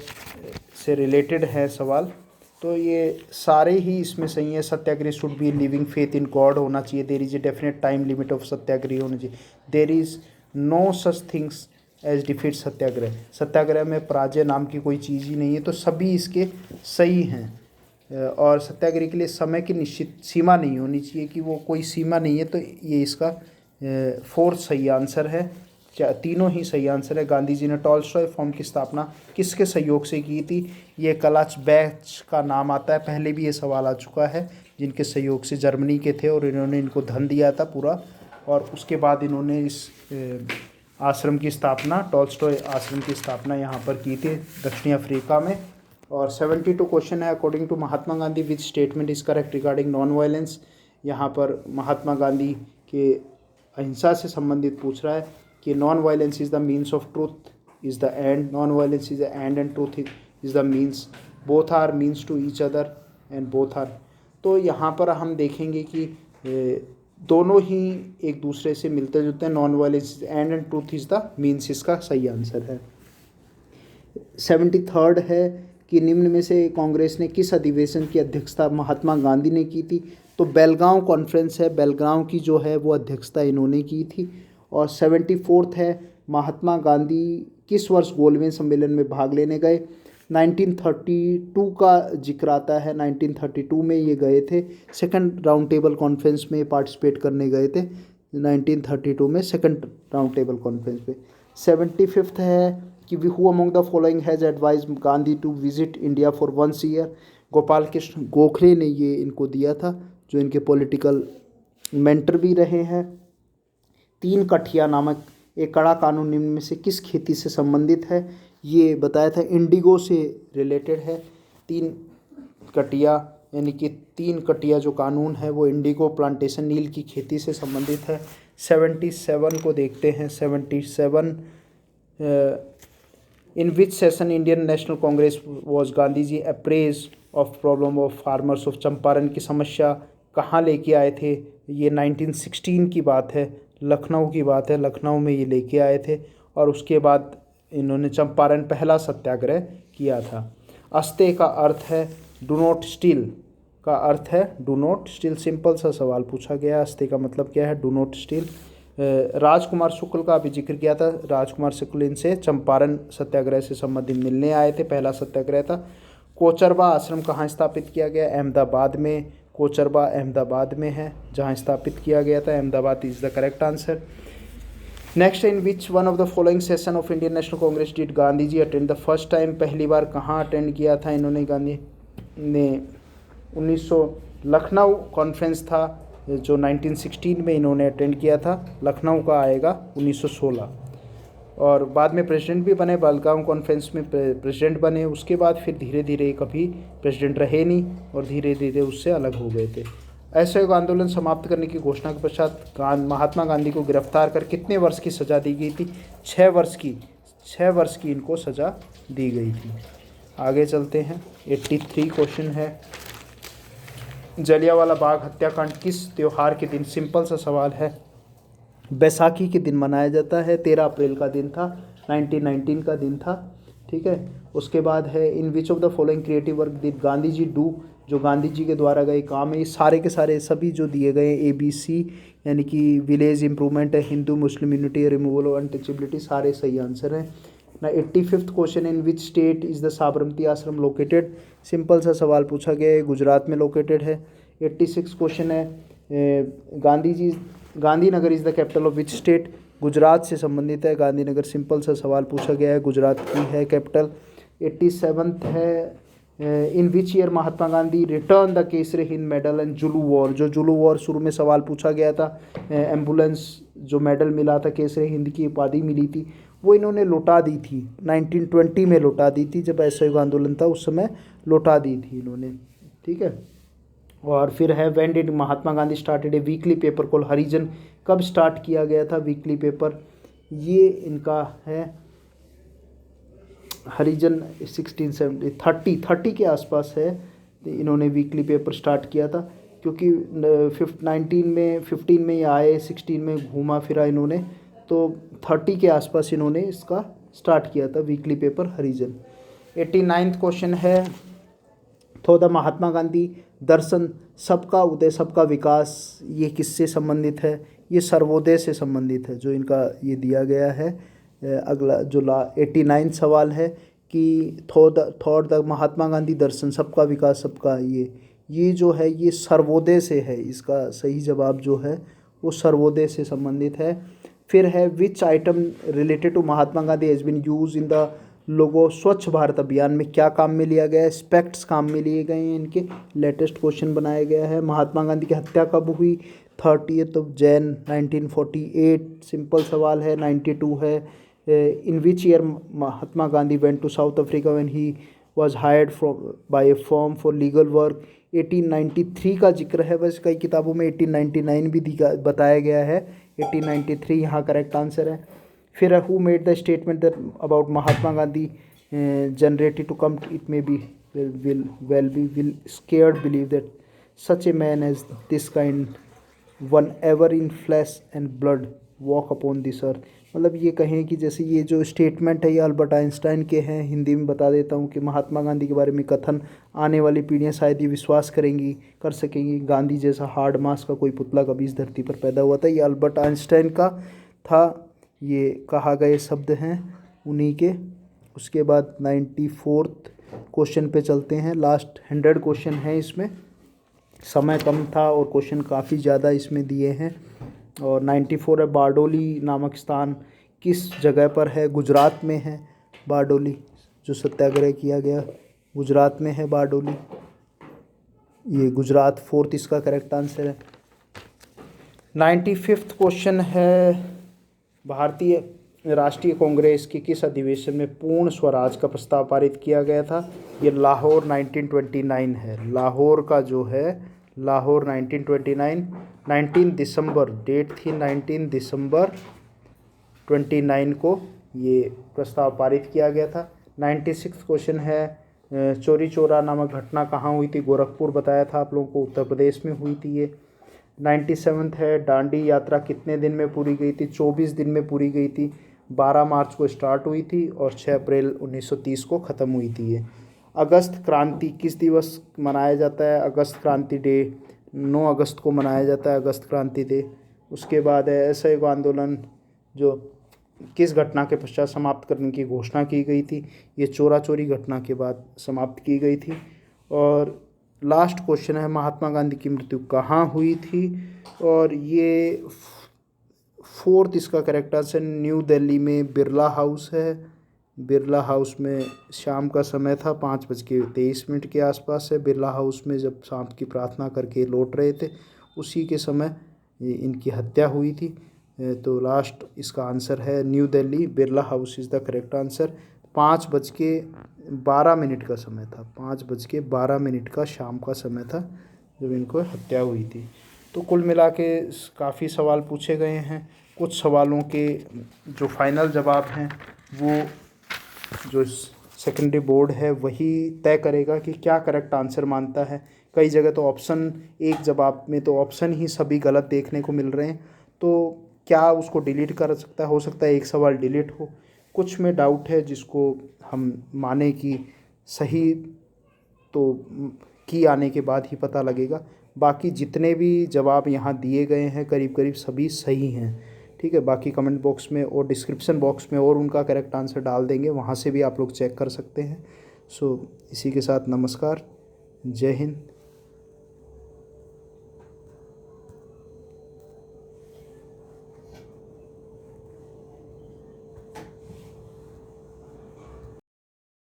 से रिलेटेड है सवाल, तो ये सारे ही इसमें सही है। Satyagraha should be living faith in God होना चाहिए। There is a definite time limit of satyagraha होना चाहिए। There is no such things as defeat satyagraha. Satyagraha में पराजय नाम की कोई चीज़ ही नहीं है। तो सभी इसके सही हैं। और सत्याग्रह के लिए समय की निश्चित सीमा नहीं होनी चाहिए कि वो कोई सीमा नहीं है। तो ये इसका फोर्थ सही आंसर है। तीनों ही सही आंसर है। गांधी जी ने टॉलस्टॉय फॉर्म की स्थापना किसके सहयोग से की थी? ये कलाच बैच का नाम आता है, पहले भी ये सवाल आ चुका है, जिनके सहयोग से जर्मनी के थे और इन्होंने इनको धन दिया था पूरा, और उसके बाद इन्होंने इस आश्रम की स्थापना, टॉलस्टॉय आश्रम की स्थापना यहाँ पर की थी दक्षिणी अफ्रीका में। और 72 क्वेश्चन है। According to Mahatma Gandhi which statement is correct regarding non violence. यहाँ पर महात्मा गांधी के अहिंसा से संबंधित पूछ रहा है कि non violence is the means of truth is the end, non violence is the end and truth is the means, both are means to each other and both are. तो यहाँ पर हम देखेंगे कि दोनों ही एक दूसरे से मिलते जुलते हैं। Non violence is and and truth is the means, इसका सही आंसर है। 73 है कि निम्न में से कांग्रेस ने किस अधिवेशन की अध्यक्षता महात्मा गांधी ने की थी? तो बेलगांव कॉन्फ्रेंस है, बेलगांव की जो है वो अध्यक्षता इन्होंने की थी। और 74 है महात्मा गांधी किस वर्ष गोलमेज सम्मेलन में भाग लेने गए? 1932 का जिक्र आता है। 1932 में ये गए थे, सेकंड राउंड टेबल कॉन्फ्रेंस में पार्टिसिपेट करने गए थे 1932 में, सेकंड राउंड टेबल कॉन्फ्रेंस पे। 75 है कि who among the following has advise Gandhi to visit India for once year? Gopal Krishna Gokhale ने ये इनको दिया था, जो इनके पॉलिटिकल मेंटर भी रहे हैं। 3 कठिया नामक एक कड़ा कानून निम्न में से किस खेती से संबंधित है? ये बताया था इंडिगो से रिलेटेड है। 3 कटिया यानी कि 3 कटिया जो कानून है वो इंडिगो प्लांटेशन नील की खेती से संबंधित है। 77 को देखते हैं। 77 in which session Indian National Congress was Gandhi ji apprised of problem of farmers of Champaran की समस्या कहाँ लेके आए थे? ये 1916 की बात है, लखनऊ की बात है। लखनऊ में ये लेके आए थे और उसके बाद इन्होंने चंपारण पहला सत्याग्रह किया था। अस्ते का अर्थ है डू नॉट स्टील, का अर्थ है डू नॉट स्टील। सिंपल सा सवाल पूछा गया, अस्ते का मतलब क्या है? Do not steal. Rajkumar Shukla का अभी जिक्र किया था। राजकुमार शुक्ल इनसे चंपारण सत्याग्रह से संबंधित मिलने आए थे, पहला सत्याग्रह था। कोचरबा आश्रम कहाँ स्थापित किया गया? अहमदाबाद में। कोचरबा अहमदाबाद में है जहाँ स्थापित किया गया था। Ahmedabad is the correct answer. Next, in which one of the following session of Indian National Congress did Gandhi ji attend the first time? पहली बार कहाँ अटेंड किया था इन्होंने? गांधी ने 1900 लखनऊ कॉन्फ्रेंस था जो 1916 में इन्होंने अटेंड किया था। लखनऊ का आएगा 1916। और बाद में प्रेसिडेंट भी बने, बेलगांव कॉन्फ्रेंस में प्रेसिडेंट बने। उसके बाद फिर धीरे धीरे कभी प्रेसिडेंट रहे नहीं और धीरे धीरे उससे अलग हो गए थे। असहयोग आंदोलन समाप्त करने की घोषणा के पश्चात महात्मा गांधी को गिरफ्तार कर कितने वर्ष की सज़ा दी गई थी? 6 वर्ष की। 6 वर्ष की इनको सज़ा दी गई थी। आगे चलते हैं। 83 क्वेश्चन है। जलियांवाला बाग हत्याकांड किस त्यौहार के दिन? सिंपल सा सवाल है। बैसाखी के दिन मनाया जाता है। 13 अप्रैल का दिन था, 1919 का दिन था। ठीक है। उसके बाद है in which of the following creative work did Gandhi ji do? जो गांधी जी के द्वारा गए काम है, ये सारे के सारे सभी जो दिए गए ABC यानी कि विलेज इंप्रूवमेंट है, Hindu Muslim unity, removal of untouchability, सारे सही आंसर हैं ना। 85th question, in which state is the Sabarmati आश्रम लोकेटेड? सिंपल सा सवाल पूछा गया है, गुजरात में लोकेटेड है। 86 क्वेश्चन है, Gandhinagar is the capital of which state? Gujarat से संबंधित है गांधीनगर। सिंपल सा सवाल पूछा गया है, गुजरात की है कैपिटल। 87th है, in which year Mahatma Gandhi return the Kesari Hind medal and Zulu war? जो जुलू वॉर शुरू में सवाल पूछा गया था, एम्बुलेंस जो मेडल मिला था, केसरी हिंद की उपाधि मिली थी, वो इन्होंने लौटा दी थी। 1920 में लौटा दी थी, जब असहयोग आंदोलन था उस समय लौटा दी थी इन्होंने। ठीक है। और फिर है when did Mahatma Gandhi started a weekly paper call Harijan? कब स्टार्ट किया गया था वीकली पेपर? ये इनका है हरिजन 1670 30 के आसपास है, इन्होंने वीकली पेपर स्टार्ट किया था। क्योंकि 15 में ये आए, 16 में घूमा फिरा इन्होंने, तो 30 के आसपास इन्होंने इसका स्टार्ट किया था वीकली पेपर हरिजन। 89वां क्वेश्चन है, तो द महात्मा गांधी दर्शन सबका उदय सबका विकास ये किससे संबंधित है? ये सर्वोदय से संबंधित है, जो इनका ये दिया गया है। अगला जो 89वां सवाल है कि थॉट द महात्मा गांधी दर्शन सबका विकास सबका ये जो है ये सर्वोदय से है। इसका सही जवाब जो है वो सर्वोदय से संबंधित है। फिर है which item related to Mahatma Gandhi has been use in the logo Swachh Bharat अभियान में क्या काम में लिया गया है? स्पेक्ट्स काम में लिए गए हैं इनके। लेटेस्ट क्वेश्चन बनाया गया है। महात्मा गांधी की हत्या कब हुई? 30 जैन 1948। सिंपल सवाल है। 92 है, in which year Mahatma Gandhi went to South Africa when he was hired from by a firm for legal work? 1893 का जिक्र है, बस कई किताबों में 1899 भी बताया गया है। 1893 यहाँ करेक्ट आंसर है। फिर who made the statement that about Mahatma Gandhi generated to come it may be will scared believe that such a man as this kind one ever in flesh and blood walk upon this earth. मतलब ये कहें कि जैसे ये जो स्टेटमेंट है ये अल्बर्ट आइंस्टाइन के हैं। हिंदी में बता देता हूँ कि महात्मा गांधी के बारे में कथन आने वाली पीढ़ियाँ शायद ये विश्वास कर सकेंगी गांधी जैसा हार्ड मास का कोई पुतला कभी इस धरती पर पैदा हुआ था। ये अल्बर्ट आइंस्टाइन का था, ये कहा गए शब्द हैं उन्हीं के। उसके बाद 94 क्वेश्चन पे चलते हैं। लास्ट 100 क्वेश्चन हैं इसमें, समय कम था और क्वेश्चन काफ़ी ज़्यादा इसमें दिए हैं। और 94 है, बारडोली नामक स्थान किस जगह पर है? गुजरात में है बारडोली, जो सत्याग्रह किया गया गुजरात में है बारडोली। ये गुजरात 4th इसका करेक्ट आंसर है। 95वां क्वेश्चन है, भारतीय राष्ट्रीय कांग्रेस के किस अधिवेशन में पूर्ण स्वराज का प्रस्ताव पारित किया गया था? ये लाहौर 1929 है। लाहौर का जो है लाहौर 1929, 19 दिसंबर डेट थी, 19 दिसंबर 29 को ये प्रस्ताव पारित किया गया था। 96वां क्वेश्चन है, चोरी चोरा नामक घटना कहाँ हुई थी? गोरखपुर बताया था आप लोगों को, उत्तर प्रदेश में हुई थी ये। 97वां है, दांडी यात्रा कितने दिन में पूरी गई थी? 24 दिन में पूरी गई थी। 12 मार्च को स्टार्ट हुई थी और 6 अप्रैल 1930 को ख़त्म हुई थी ये। अगस्त क्रांति किस दिवस मनाया जाता है? अगस्त क्रांति डे 9 अगस्त को मनाया जाता है, अगस्त क्रांति डे। उसके बाद है असहयोग आंदोलन जो किस घटना के पश्चात समाप्त करने की घोषणा की गई थी? ये चोरा चोरी घटना के बाद समाप्त की गई थी। और लास्ट क्वेश्चन है, महात्मा गांधी की मृत्यु कहाँ हुई थी? और ये 4th इसका करेक्ट आंसर न्यू दिल्ली में बिरला हाउस है। बिरला हाउस में शाम का समय था, 5:23 के आसपास है। बिरला हाउस में जब शाम की प्रार्थना करके लौट रहे थे उसी के समय इनकी हत्या हुई थी। तो लास्ट इसका आंसर है new Delhi, Birla house is the correct answer. 5:12 का समय था, 5:12 का शाम का समय था जब इनको हत्या हुई थी। तो कुल मिला के काफ़ी सवाल पूछे गए हैं। कुछ सवालों के जो फाइनल जवाब हैं वो जो सेकेंडरी बोर्ड है वही तय करेगा कि क्या करेक्ट आंसर मानता है। कई जगह तो ऑप्शन, एक जवाब में तो ऑप्शन ही सभी गलत देखने को मिल रहे हैं, तो क्या उसको डिलीट कर सकता है? हो सकता है एक सवाल डिलीट हो। कुछ में डाउट है जिसको हम माने कि सही, तो की आने के बाद ही पता लगेगा। बाकी जितने भी जवाब यहाँ दिए गए हैं करीब करीब सभी सही हैं। ठीक है, बाकी कमेंट बॉक्स में और डिस्क्रिप्शन बॉक्स में और उनका करेक्ट आंसर डाल देंगे, वहाँ से भी आप लोग चेक कर सकते हैं। सो इसी के साथ नमस्कार, जय हिंद।